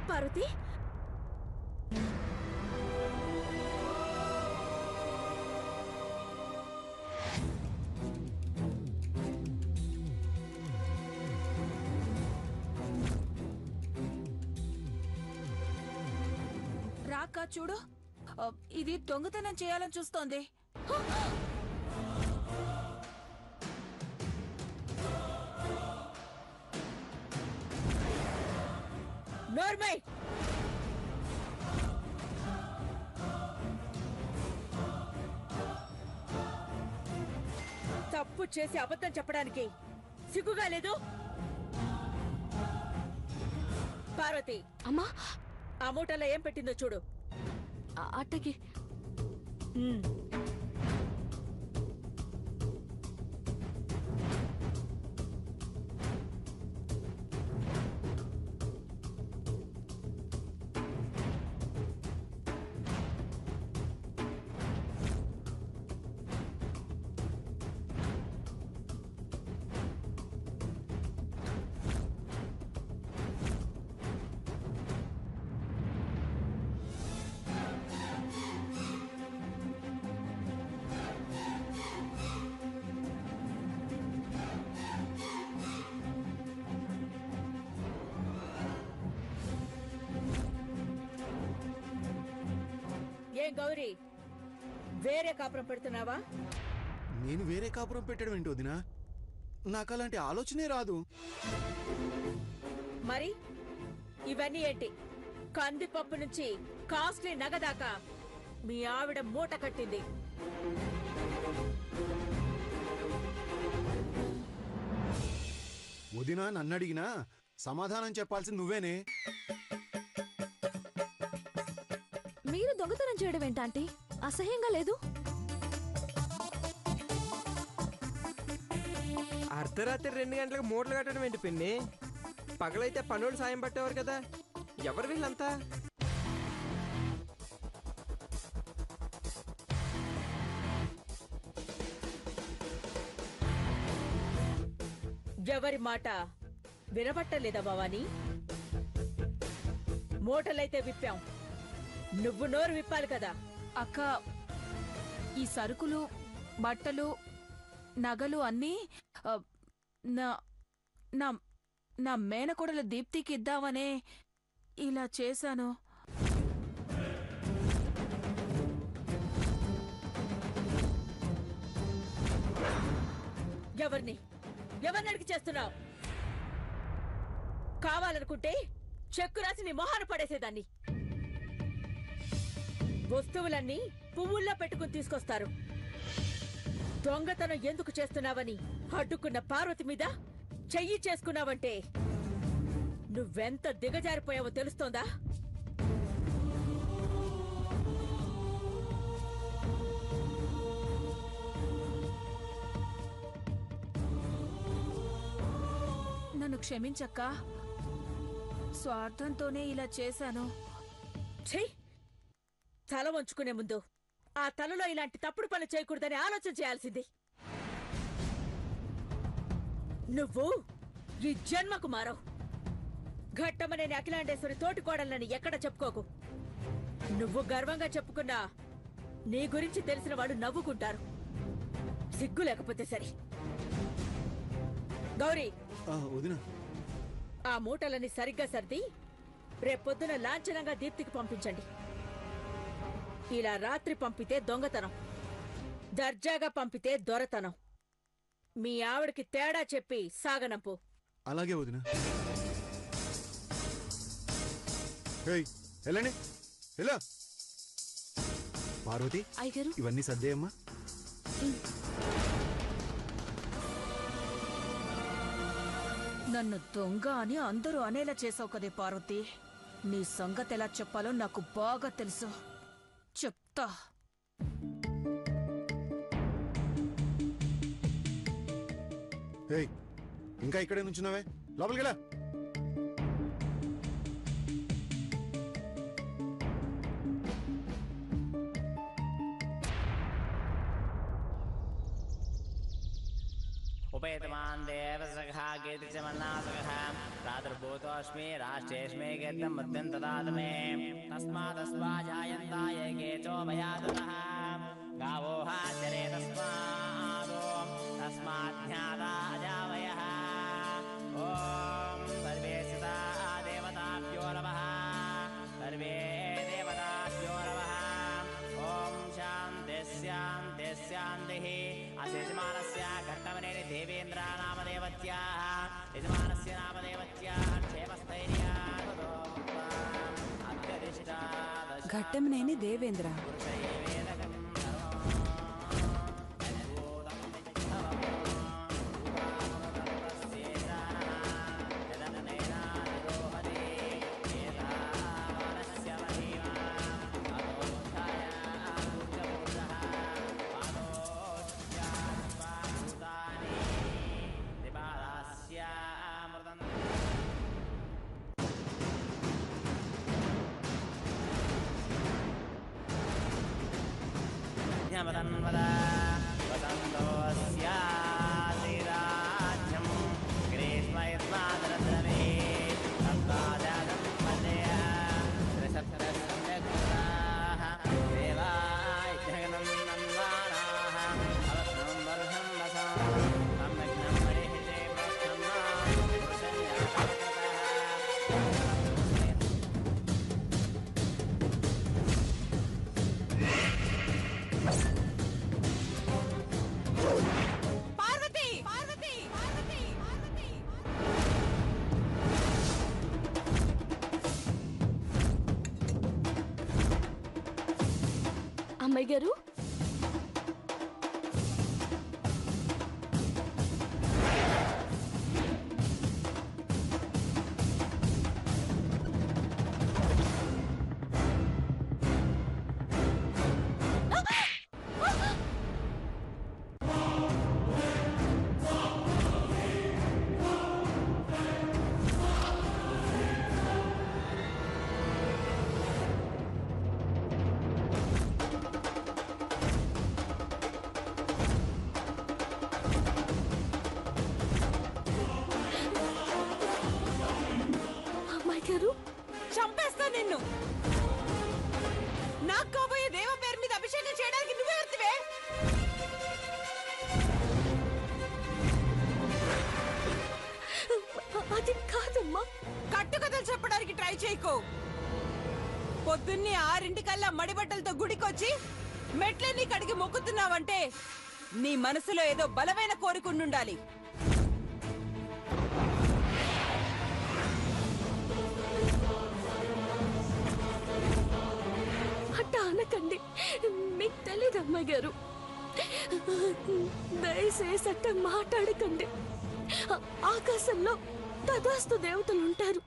పార్వతి, రాక చూడు, ఇది దొంగతనం చేయాలని చూస్తోంది. నోర్మై, తప్పు చేసి అబద్ధం చెప్పడానికి సిగ్గుగా లేదు? పార్వతి, అమ్మా, ఆ మూటలో ఏం పెట్టిందో చూడు. అట్టకి ఏం గౌరీ, వేరే కాపురం పెడుతున్నావా? నేను వేరే కాపురం పెట్టడం ఏంటి వదినా? నాకు అలాంటి ఆలోచనే రాదు. మరి ఇవన్నీ ఏంటి? కందిపప్పు నుంచి కాస్ట్లీ నగదాకా మీ ఆవిడ మూట కట్టింది. వదినా నన్ను అడిగినా సమాధానం చెప్పాల్సింది నువ్వేనే. మీరు దొంగతనం చేయడం ఏంటంటే అసహ్యంగా లేదు? అర్ధరాత్రి 2 గంటలకు మూటలు కట్టడం ఏంటి పిన్ని? పగలైతే పనులు సాయం పట్టేవారు కదా. ఎవరు వీళ్ళంతా? ఎవరి మాట వినబట్టలేదా భవానీ? మూటలైతే విప్పాం, నువ్వు నోరు విప్పాలి కదా. అక్క, ఈ సరుకులు, బట్టలు, నగలు అన్నీ నా నా నా మేనకోడల దీప్తికి ఇద్దామనే ఇలా చేశాను. ఎవరిని అడిగి చేస్తున్నావు? కావాలనుకుంటే చెక్కు రాసి నీ మొహాన పడేసేదాన్ని. వస్తువులన్నీ పువ్వుల్లో పెట్టుకుని తీసుకొస్తారు. దొంగతనం ఎందుకు చేస్తున్నావని అడ్డుకున్న పార్వతి మీద చెయ్యి చేసుకున్నావంటే నువ్వెంత దిగజారిపోయావో తెలుస్తోందా? నన్ను క్షమించక్కా. స్వార్థంతోనే ఇలా చేశాను. ఛీ! తల వంచుకునే ముందు ఆ తలలో ఇలాంటి తప్పుడు పనులు చేయకూడదని ఆలోచన చేయాల్సింది. నువ్వు ఈ జన్మకు మారవు. ఘట్టమనేని అఖిలాండేశ్వరి తోటి కోడలని ఎక్కడ చెప్పుకోకు. నువ్వు గర్వంగా చెప్పుకున్నా నీ గురించి తెలిసిన వాళ్ళు నవ్వుకుంటారు. సిగ్గు లేకపోతే సరి. గౌరీ, వదినా, ఆ మూటలని సరిగ్గా సర్ది రేపొద్దున లాంఛనంగా దీప్తికి పంపించండి. ఇలా రాత్రి పంపితే దొంగతనం, దర్జాగా పంపితే దొరతనం. మీ ఆవిడకి తేడా చెప్పి సాగనంపు. అలాగే వదినా. వెళ్ళండి, ఎలా పార్వతి, అయ్యగారు ఇవన్నీ సర్దేయమ్మా. నన్ను దొంగ అని అందరూ అనేలా చేసావు కదే పార్వతి. నీ సంగతి ఎలా చెప్పాలో నాకు బాగా తెలుసు. చెప్తా. ఇంకా ఇక్కడే నుంచున్నావే, లోపలికి వెళ్ళా. ఉపేతమాన్ దేవసఖా కీర్తిచమన్నాసఖ ప్రాదుర్భూతోऽస్మి రాష్ట్రేऽస్మి కీర్తం బుద్ధిం దదాతు మే తస్మాదస్మాజాయంతాయ కేచో మయా దతః గావో హాచరే తస్మాదో తస్మాజ్ఞాతా అజావయః ఓం సర్వే సితా దేవతాభ్యో నమః సర్వే దేవతాభ్యో నమః ఓం శాంతి శాంతి శాంతిః అశేషమానస్య ఘట్టమనేని దేవేంద్ర నామదేవత్యాః యజమానస్య నామదేవత్యాః క్షేమస్థైర్యాదో అత్యధిష్ఠా ఘట్టమనేని దేవేంద్ర. వదన్వద వసంతోస్య శ్రీరాజ్యం గ్రీష్మయుష్మాదరద్రమే తత్తాజాతం వదయ త్రిసప్తసంయగ్రాః దేవాయ జగనందన్వానాః అవస్నం వర్షం వసం సమ్యగ్నం పరిహితే ప్రసన్నా అమ్మాయి గారు, చంపేస్తా నిన్ను. నాకు కాబోయే దేవ పేరు మీద అభిషేకం చేయడానికి నువ్వే వస్తువే. అది కాదమ్మా. కట్టుకథలు చెప్పడానికి ట్రై చేయకు. పొద్దున్నే 6 మడిబట్టలతో గుడికొచ్చి మెట్లన్నీ కడిగి మొక్కుతున్నావంటే నీ మనసులో ఏదో బలమైన కోరికుండుండాలి. అట్ట అనకండి, మీకు తెలీదు అమ్మాయి గారు. దయచేసి అట్ట మాట్లాడకండి. ఆకాశంలో తదాస్తు దేవతలు ఉంటారు.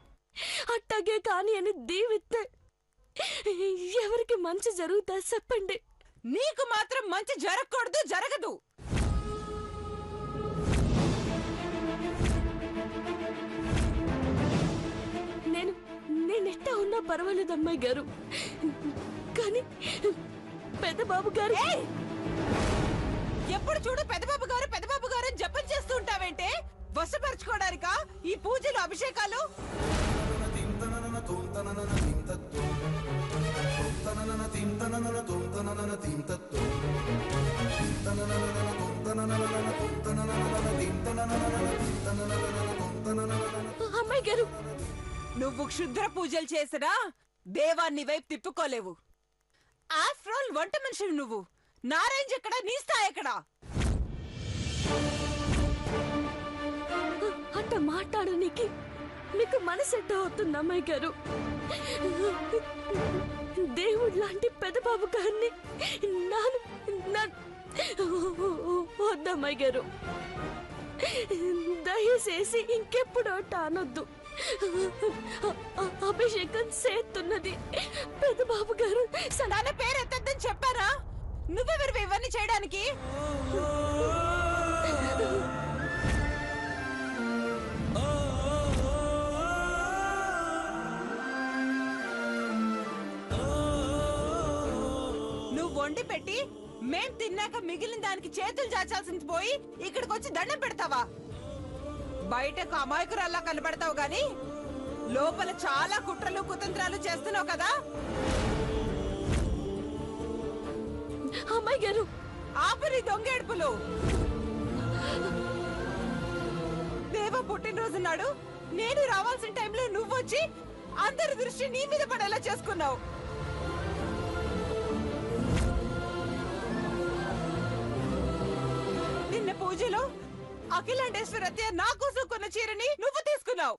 అట్టగే కాని అని దీవిస్తే ఎవరికి మంచి జరుగుతా చెప్పండి. నీకు మాత్రం మంచి జరగకూడదు, జరగదు. లేదమ్మాయి గారు. కానీ పెద్దబాబు గారు ఎప్పుడు చూడు పెద్దబాబు గారు అని జపం చేస్తూ ఉంటావేంటే? వశపరచుకోవడానికా ఈ పూజలు అభిషేకాలు? అమ్మాయి గారు, నువ్వు క్షుద్ర పూజలు చేసినా దేవాన్ని వైపు తిప్పుకోలేవు. ఆఫ్టర్ ఆల్ వంట మనిషివి నువ్వు. నా రేంజ్ ఎక్కడ, నీ స్థాయి ఎక్కడా? అంట మాట్లాడడానికి మీకు మనసెట్ట అవుతుంది అమ్మాయి గారు. దేవుడు లాంటి పెద్దబాబు గారిని వద్దమ్మాయి గారు. దయచేసి ఇంకెప్పుడు అనొద్దు. అభిషేకం చేస్తున్నది పెద్దబాబు గారు. తన పేరు ఎత్తద్దని చెప్పారా? నువ్వెవరు ఇవన్నీ చేయడానికి? నువ్వు వండి పెట్టి మేం తిన్నాక మిగిలిన దానికి చేతులు చాచాల్సింది పోయి ఇక్కడికి వచ్చి దండం పెడతావా? బయటకు అమాయకురాల్లా కనబడతావు గాని లోపల చాలా కుట్రలు కుతంత్రాలు చేస్తున్నావు కదా. అమ్మాయి గారు, ఆపరి దొంగేడుపులు. దేవ పుట్టినరోజు నాడు నేను రావాల్సిన టైంలో నువ్వొచ్చి అందరి దృష్టి నీ మీద పడేలా చేసుకున్నావు. నిన్న పూజలో అఖిలాండేశ్వర అత్తయ్య నా కోసం కొన్న చీరని నువ్వు తీసుకున్నావు.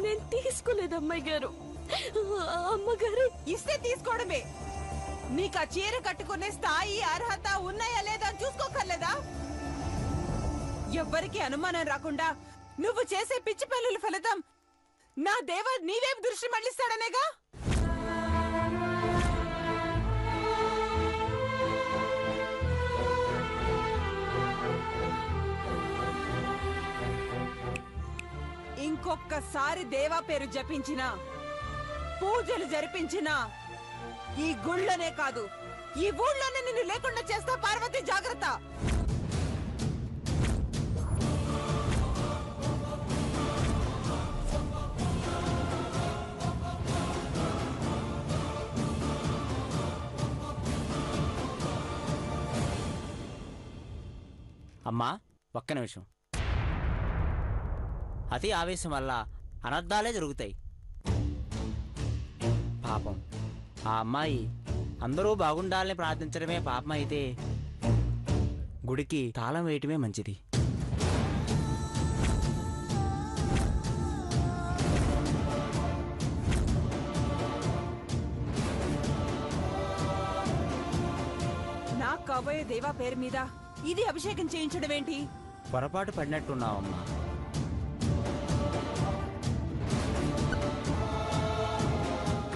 నేను తీసుకోలేదు అమ్మాయి గారు. అమ్మగారు ఇస్తే తీసుకోవడమే. నీకు ఆ చీర కట్టుకునే స్థాయి అర్హత ఉన్నాయా లేదా అని చూసుకోకర్లేదా? ఎవ్వరికి అనుమానం రాకుండా నువ్వు చేసే పిచ్చి పనుల ఫలితం నా దేవ నీవేం దృష్టి మళ్లిస్తాడనేగా. ఇంకొక్కసారి దేవా పేరు జపించినా పూజలు జరిపించినా ఈ గుళ్ళనే కాదు ఈ ఊళ్ళోనే నిన్ను లేకుండా చేస్తా. పార్వతి జాగ్రత్త. అమ్మా ఒక్క నిమిషం. అతి ఆవేశం వల్ల అనర్థాలే జరుగుతాయి. పాపం ఆ అమ్మాయి అందరూ బాగుండాలని ప్రార్థించడమే పాపం అయితే గుడికి తాళం వేయటమే మంచిది. నా కాబోయే దేవా పేరు మీద ఇది అభిషేకం చేయించడం ఏంటి? పొరపాటు పడినట్టున్నావమ్మా.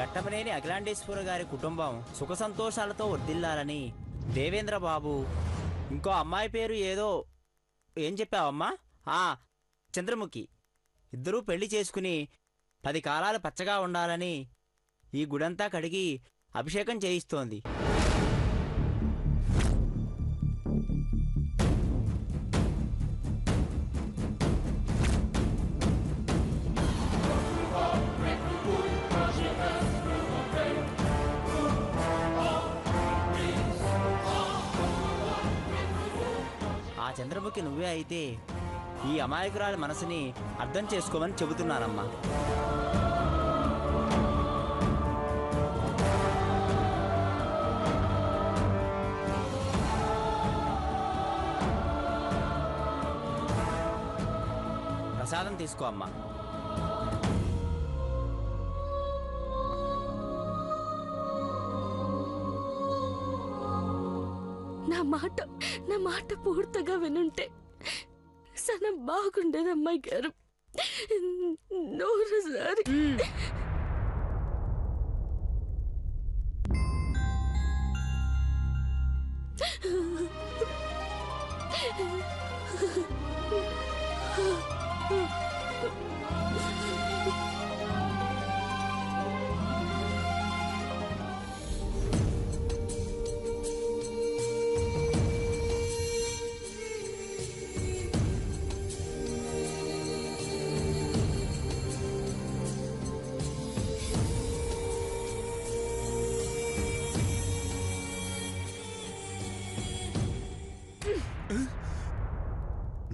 ఘట్టమనేని అఖిలాండేశ్వర గారి కుటుంబం సుఖ సంతోషాలతో వర్ధిల్లాలని దేవేంద్ర బాబు ఇంకో అమ్మాయి పేరు ఏదో ఏం చెప్పావమ్మా? చంద్రముఖి ఇద్దరూ పెళ్లి చేసుకుని 10 కాలాలు పచ్చగా ఉండాలని ఈ గుడంతా కడిగి అభిషేకం చేయిస్తోంది. ఆ చంద్రముఖి నువ్వే అయితే ఈ అమాయకురాలి మనసుని అర్థం చేసుకోమని చెబుతున్నానమ్మా. ప్రసాదం తీసుకో అమ్మా. నా మాట పూర్తిగా వినుంటే సన బాగుండేది అమ్మాయి గారు. నోరుసారి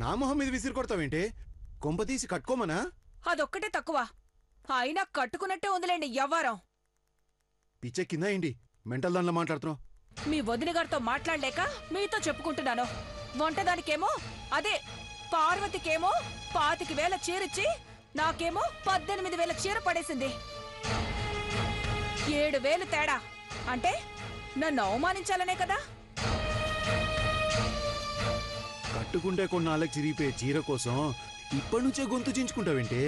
నా మొహం మీద విసిరి కొడతావేంటి? కొంప తీసి కట్టుకోమనా? అదొక్కటే తక్కువ. అయినా కట్టుకున్నట్టే ఉందిలేండి యవ్వారం. పిచ్చే కింద ఏంటి మెంటల్ దానిలో మాట్లాడుతున్నావు? మీ వదిన గారితో మాట్లాడలేక మీతో చెప్పుకుంటున్నాను. వంటదానికేమో అదే పార్వతికేమో 25,000 చీరిచ్చి నాకేమో 18,000 చీర పడేసింది. 7,000 తేడా అంటే నన్ను అవమానించాలనే కదా. కట్టుకుంటే కొన్నాళ్ళకి చిరిగిపోయే చీర కోసం ఇప్పటి నుంచే గొంతు చించుకుంటావేంటి?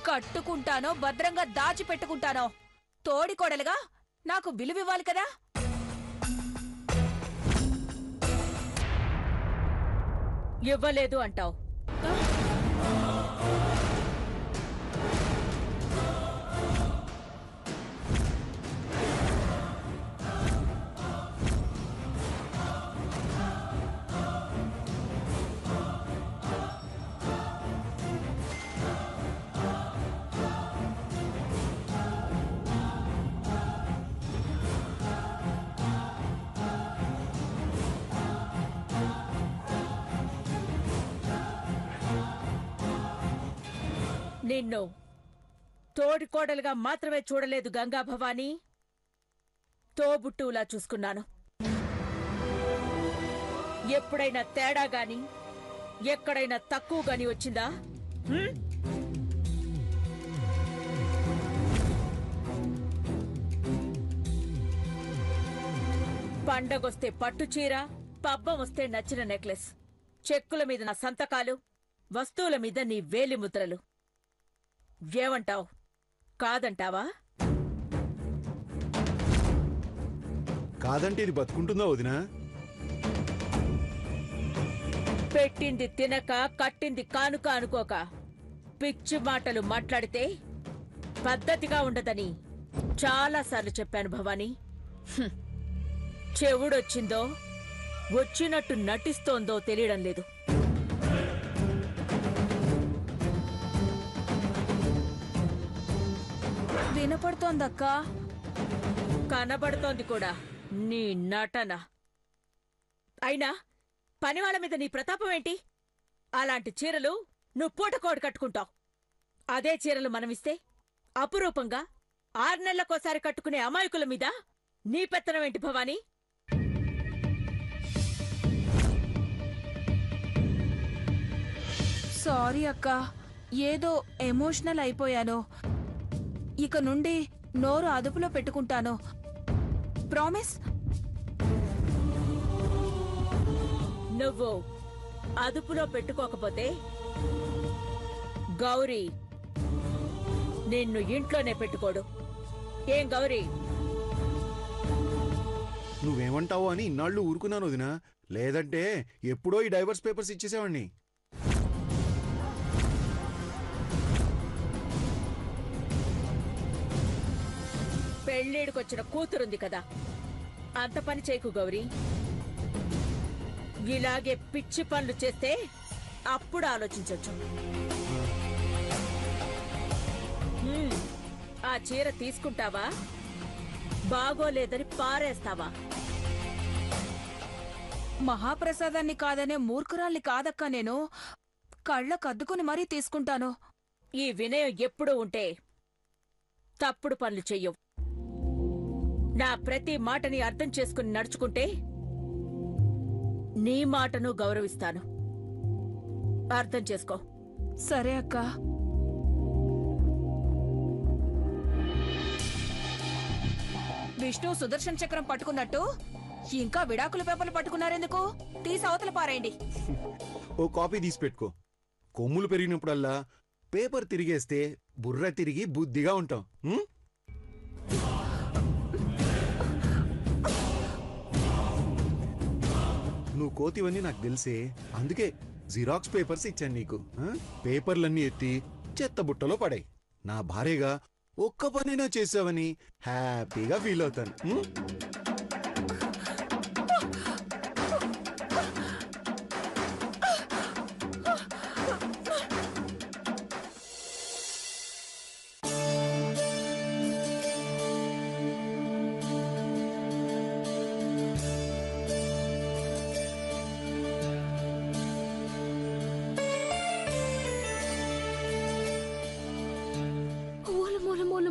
కట్టుకుంటానో భద్రంగా దాచిపెట్టుకుంటానో తోడికోడలుగా నాకు విలువివ్వాలి కదా. ఇవ్వలేదు అంటావు. నిన్ను తోడికోడలుగా మాత్రమే చూడలేదు గంగా భవానీ, తోబుట్టులా చూసుకున్నాను. ఎప్పుడైనా తేడా గాని ఎక్కడైనా తక్కువ గాని వచ్చిందా? పండగొస్తే పట్టు చీర, పబ్బం వస్తే నచ్చిన నెక్లెస్, చెక్కుల మీద నా సంతకాలు, వస్తువుల మీద నీ వేలిముద్రలు. ఏమంటావ్? కాదంటావా? కాదంటే ఇది బతుకుంటుందా వదినా? పెట్టింది తినక కట్టింది కానుక అనుకోక పిచ్చి మాటలు మాట్లాడితే పద్ధతిగా ఉండదని చాలాసార్లు చెప్పాను భవానీ. చెవుడొచ్చిందో వచ్చినట్టు నటిస్తోందో తెలియడం లేదు. వినపడుతోందక్కా, కనబడుతోంది కూడా నీ నటన. అయినా పనివాళ్ల మీద నీ ప్రతాపం ఏంటి? అలాంటి చీరలు నువ్వు పూటకోడి కట్టుకుంటావు. అదే చీరలు మనమిస్తే అపురూపంగా 6 నెలలకోసారి కట్టుకునే అమాయకుల మీద నీ పెత్తనం ఏంటి భవానీ? సారీ అక్క, ఏదో ఎమోషనల్ అయిపోయాను. ఇక నుండి నోరు అదుపులో పెట్టుకుంటాను. ప్రామిస్. నువ్వు అదుపులో పెట్టుకోకపోతే గౌరీ నిన్ను ఇంట్లోనే పెట్టుకోడు. ఏం గౌరీ? నువ్వేమంటావో అని ఇన్నాళ్ళు ఊరుకున్నాను వదినా, లేదంటే ఎప్పుడో ఈ డైవర్స్ పేపర్స్ ఇచ్చేసేవాడిని. పెళ్ళేడుకొచ్చిన కూతురుంది కదా, అంత పని చేయకు గౌరీ. ఇలాగే పిచ్చి పనులు చేస్తే అప్పుడు ఆలోచించొచ్చు. ఆ చీర తీసుకుంటావా, బాగోలేదని పారేస్తావా? మహాప్రసాదాన్ని కాదనే మూర్ఖురాల్ని కాదక్కా నేను. కళ్ళకద్దుకుని మరీ తీసుకుంటాను. ఈ వినయం ఎప్పుడూ ఉంటే తప్పుడు పనులు చెయ్యవు. నా ప్రతి మాటని అర్థం చేసుకుని నడుచుకుంటే నీ మాటను గౌరవిస్తాను. అర్థం చేసుకో. సరే అక్క. విష్ణు సుదర్శన్ చక్రం పట్టుకున్నట్టు ఇంకా విడాకుల పేపర్లు పట్టుకున్నారెందుకు? తీసి అవతల పారేయండి. ఓ కాపీ తీసి పెట్టుకో. కొమ్ములు పెరిగినప్పుడల్లా పేపర్ తిరిగేస్తే బుర్ర తిరిగి బుద్ధిగా ఉంటాం. నువ్వు కోతివన్నీ నాకు తెలిసే, అందుకే జిరాక్స్ పేపర్స్ ఇచ్చాను నీకు. పేపర్లన్నీ ఎత్తి చెత్త బుట్టలో పడాయి. నా భార్యగా ఒక్క పనైనా చేసావని హ్యాపీగా ఫీల్ అవుతాను.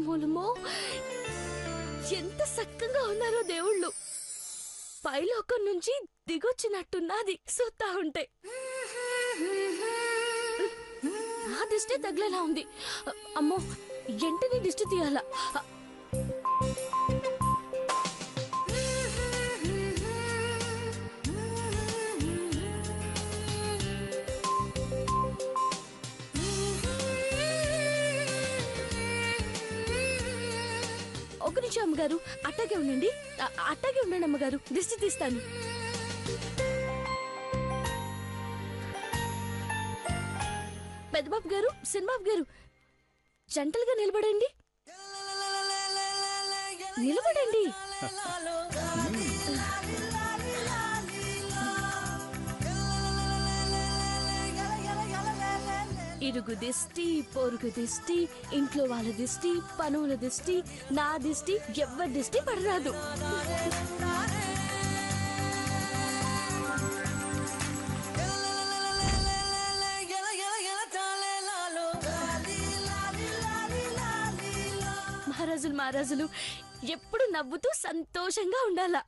మూలమో ఎంత చక్కగా ఉన్నారో దేవుళ్ళు. పైలోకం నుంచి దిగొచ్చినట్టున్నది చూస్తా ఉంటే. నా దిష్టి తగిలేలా ఉంది. అమ్మో, ఎంటనే దిష్టి తీయాలా? ఒక నిమిషం అమ్మగారు, అట్టాగే ఉండండి. అట్టాగే ఉండండి అమ్మగారు, దిష్టి తీస్తాను. పెద్దబాబు గారు, సినిబాబు గారు, జంటలుగా నిలబడండి. నిలబడండి. ఇరుగు దిష్టి, పొరుగు దిష్టి, ఇంట్లో వాళ్ళ దిష్టి, పనుల దిష్టి, నా దిష్టి, ఎవరి దిష్టి పడరాదు. మహారాజులు ఎప్పుడు నవ్వుతూ సంతోషంగా ఉండాలా.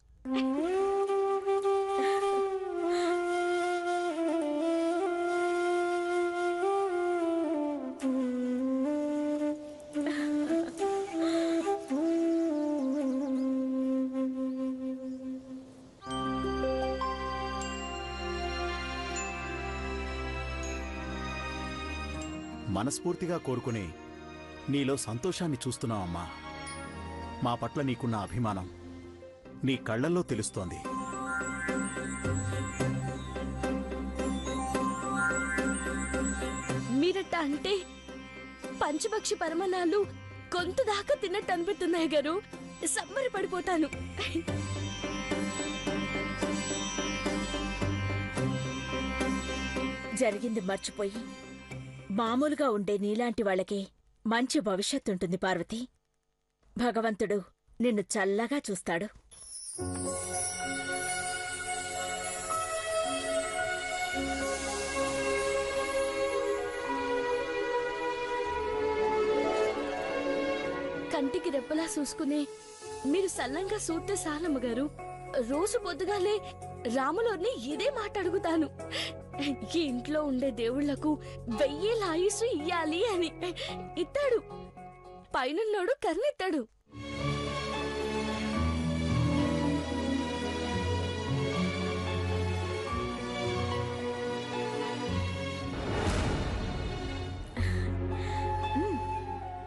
మనస్ఫూర్తిగా కోరుకునే నీలో సంతోషాన్ని చూస్తున్నావమ్మా. మా పట్ల నీకున్న అభిమానం నీ కళ్ళల్లో తెలుస్తోంది. మీరట్ట అంటే పంచభక్షి పరమనాలు గొంతు దాకా తిన్నట్టు అనిపిస్తున్నాయి గారు. సమ్మరి పడిపోతాను. జరిగింది మర్చిపోయి మామూలుగా ఉండే నీలాంటి వాళ్ళకే మంచి భవిష్యత్తుంటుంది పార్వతి. భగవంతుడు నిన్ను చల్లగా చూస్తాడు. కంటికి రెప్పలా చూసుకునే మీరు సల్లంగా సూస్తే సాలమ్మగారు. రోజు పొద్దుగాలే రాములోని ఇదే మాట అడుగుతాను. ఈ ఇంట్లో ఉండే దేవుళ్లకు 1000 ఆయుసు ఇయ్యాలి అని. ఇస్తాడు. పైనున్నోడు కర్ణిస్తాడు.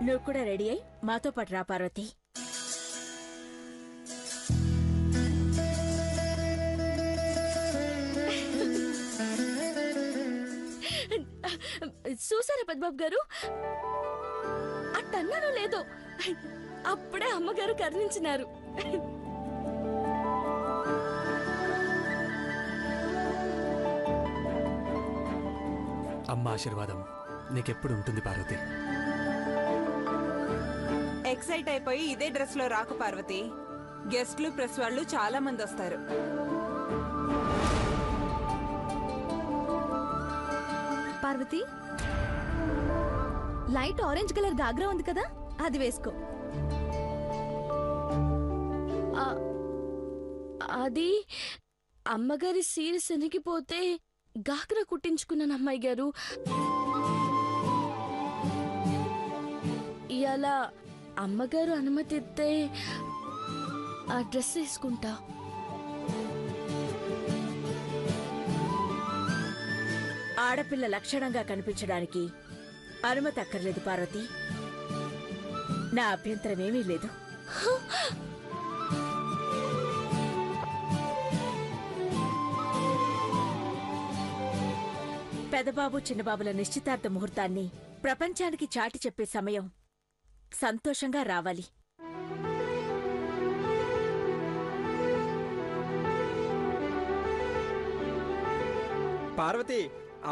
నువ్వు కూడా రెడీ అయి మాతో పాటు రా పార్వతి. చూసారా పెద్దబాబు గారు, అట్టన్నానో లేదో అప్పుడే అమ్మగారు కరుణించినారు. అమ్మ ఆశీర్వాదం నీకెప్పుడు ఉంటుంది పార్వతి. ఎక్సైట్ అయిపోయి ఇదే డ్రెస్ లో రాకు పార్వతి. గెస్ట్లు, ప్రెస్ వాళ్ళు చాలా మంది వస్తారు. Parvati, light orange colour ghagra ఉంది కదా, అది వేసుకో. అది అమ్మగారి సీర శనిగిపోతే గాగ్రా కుట్టించుకున్నాను అమ్మాయి గారు. ఇవాళ అమ్మగారు అనుమతి ఇస్తే ఆ డ్రెస్ వేసుకుంటా. ఆడపిల్ల లక్షణంగా కనిపించడానికి అనుమతి అక్కర్లేదు పార్వతి. నా అభ్యంతరమేమీ లేదు. పెదబాబు చిన్నబాబుల నిశ్చితార్థ ముహూర్తాన్ని ప్రపంచానికి చాటి చెప్పే సమయం సంతోషంగా రావాలి. పార్వతి,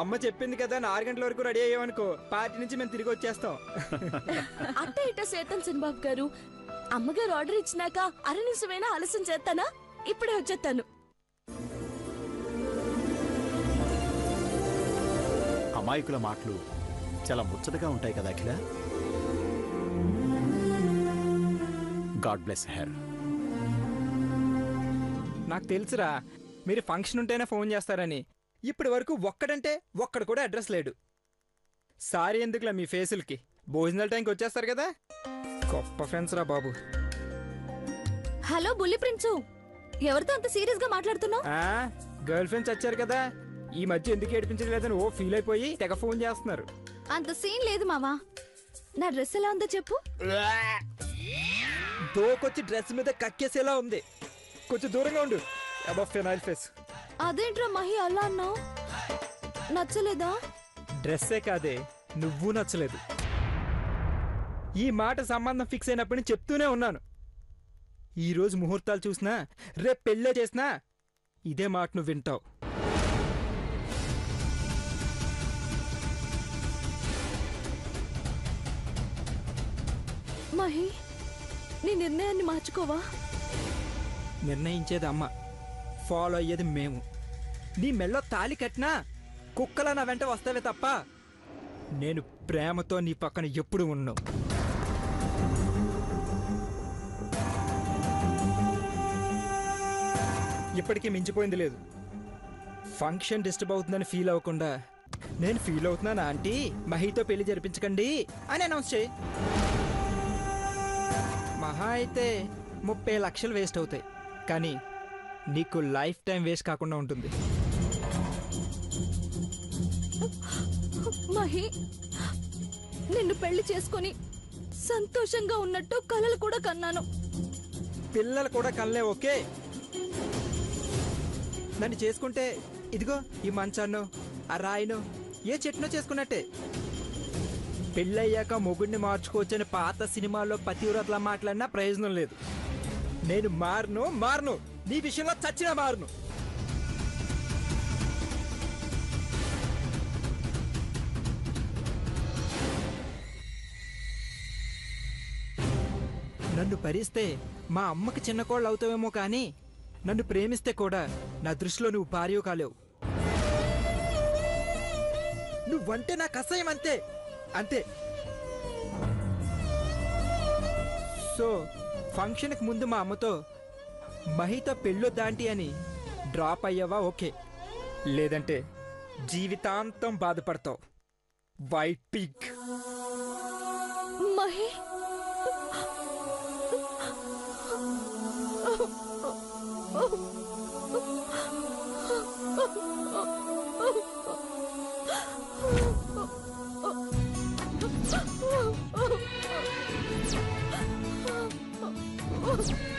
అమ్మ చెప్పింది కదా 4 గంటల వరకు రెడీ అయ్యామనుకో, పార్టీ నుంచి మేము తిరిగి వచ్చేస్తాం. అట్ట ఇట సేతన్ చిన్నబాబు గారు, అమ్మగారు ఆర్డర్ ఇచ్చినాక నిమిషమైనా ఆలస్యం చేస్తానా? ఇప్పుడే వచ్చేస్తాను. అమాయకుల మాటలు చాలా ముచ్చటగా ఉంటాయి కదా అఖిల. God bless her. నాకు తెలుసురా, మీరు ఫంక్షన్ ఉంటేనే ఫోన్ చేస్తారని. ఇప్పటి వరకు ఒక్కడంటే ఒక్కడు కూడా అడ్రస్ లేడు. సారీ ఎందుకులా మీ ఫేసులకి, భోజనాల టైంకి వచ్చేస్తారు కదా. గొప్ప ఫ్రెండ్స్ రా బాబు. హలో బుల్లి ప్రిన్సు, ఎవరితో అంత సీరియస్ గా మాట్లాడుతున్నావు? గర్ల్ ఫ్రెండ్స్ వచ్చారు కదా, ఈ మధ్య ఎందుకు ఏడిపించలేదని ఓ ఫీల్ అయిపోయి తెగ ఫోన్ చేస్తున్నారు. అంత సీన్ లేదు మావా. నా డ్రెస్ ఎలా ఉందో చెప్పు. దోకొచ్చి డ్రెస్ మీద కక్కేసేలా ఉంది. కొంచెం దూరంగా ఉండు. Phenyl face. అదేంట్రా మహి అలా అన్నావు? నచ్చలేదా? డ్రెస్సే కాదే, నువ్వు నచ్చలేదు. ఈ మాట సంబంధం ఫిక్స్ అయినప్పటి నుంచి చెప్తూనే ఉన్నాను. ఈరోజు ముహూర్తాలు చూసినా, రేపు పెళ్ళే చేసినా ఇదే మాట నువ్వు వింటావు. మహి, నీ నిర్ణయాన్ని మార్చుకోవా? నిర్ణయించేది అమ్మ, ఫాలో అయ్యేది మేము. నీ మెల్లో తాళి కట్టినా కుక్కలా నా వెంట వస్తావే తప్ప నేను ప్రేమతో నీ పక్కన ఎప్పుడు ఉన్నావు. ఇప్పటికీ మించిపోయింది లేదు. ఫంక్షన్ డిస్టర్బ్ అవుతుందని ఫీల్ అవ్వకుండా, నేను ఫీల్ అవుతున్నాను ఆంటీ, మహితో పెళ్లి జరిపించకండి అని అనౌన్స్ చేయి. మహా అయితే 30 లక్షలు వేస్ట్ అవుతాయి, కానీ నీకు లైఫ్ టైం వేస్ట్ కాకుండా ఉంటుంది. మహి, నిన్ను పెళ్లి చేసుకొని సంతోషంగా ఉన్నట్టు కలలు కూడా కన్నాను. పిల్లలు కూడా కనలే. ఓకే, నన్ను చేసుకుంటే ఇదిగో ఈ మంచాన్నో ఆ రాయినో ఏ చెట్టునో చేసుకున్నట్టే. పెళ్ళయ్యాక మొగుడిని మార్చుకోవచ్చని పాత సినిమాల్లో పతివ్రతలా మాట్లాడినా ప్రయోజనం లేదు. నేను మారను, నీ విషయంలో చచ్చినా మారను. నన్ను భరిస్తే మా అమ్మకి చిన్న కోళ్ళు అవుతావేమో, కానీ నన్ను ప్రేమిస్తే కూడా నా దృష్టిలో నువ్వు భార్య కాలేవు. నువ్వంటే నాకు అసహ్యం, అంతే అంతే. సో ఫంక్షన్కి ముందు మా అమ్మతో మహితో పెళ్ళొద్దాంటి అని డ్రాప్ అయ్యావా? ఓకే, లేదంటే జీవితాంతం బాధపడతావు. White Pig. మహి, Oh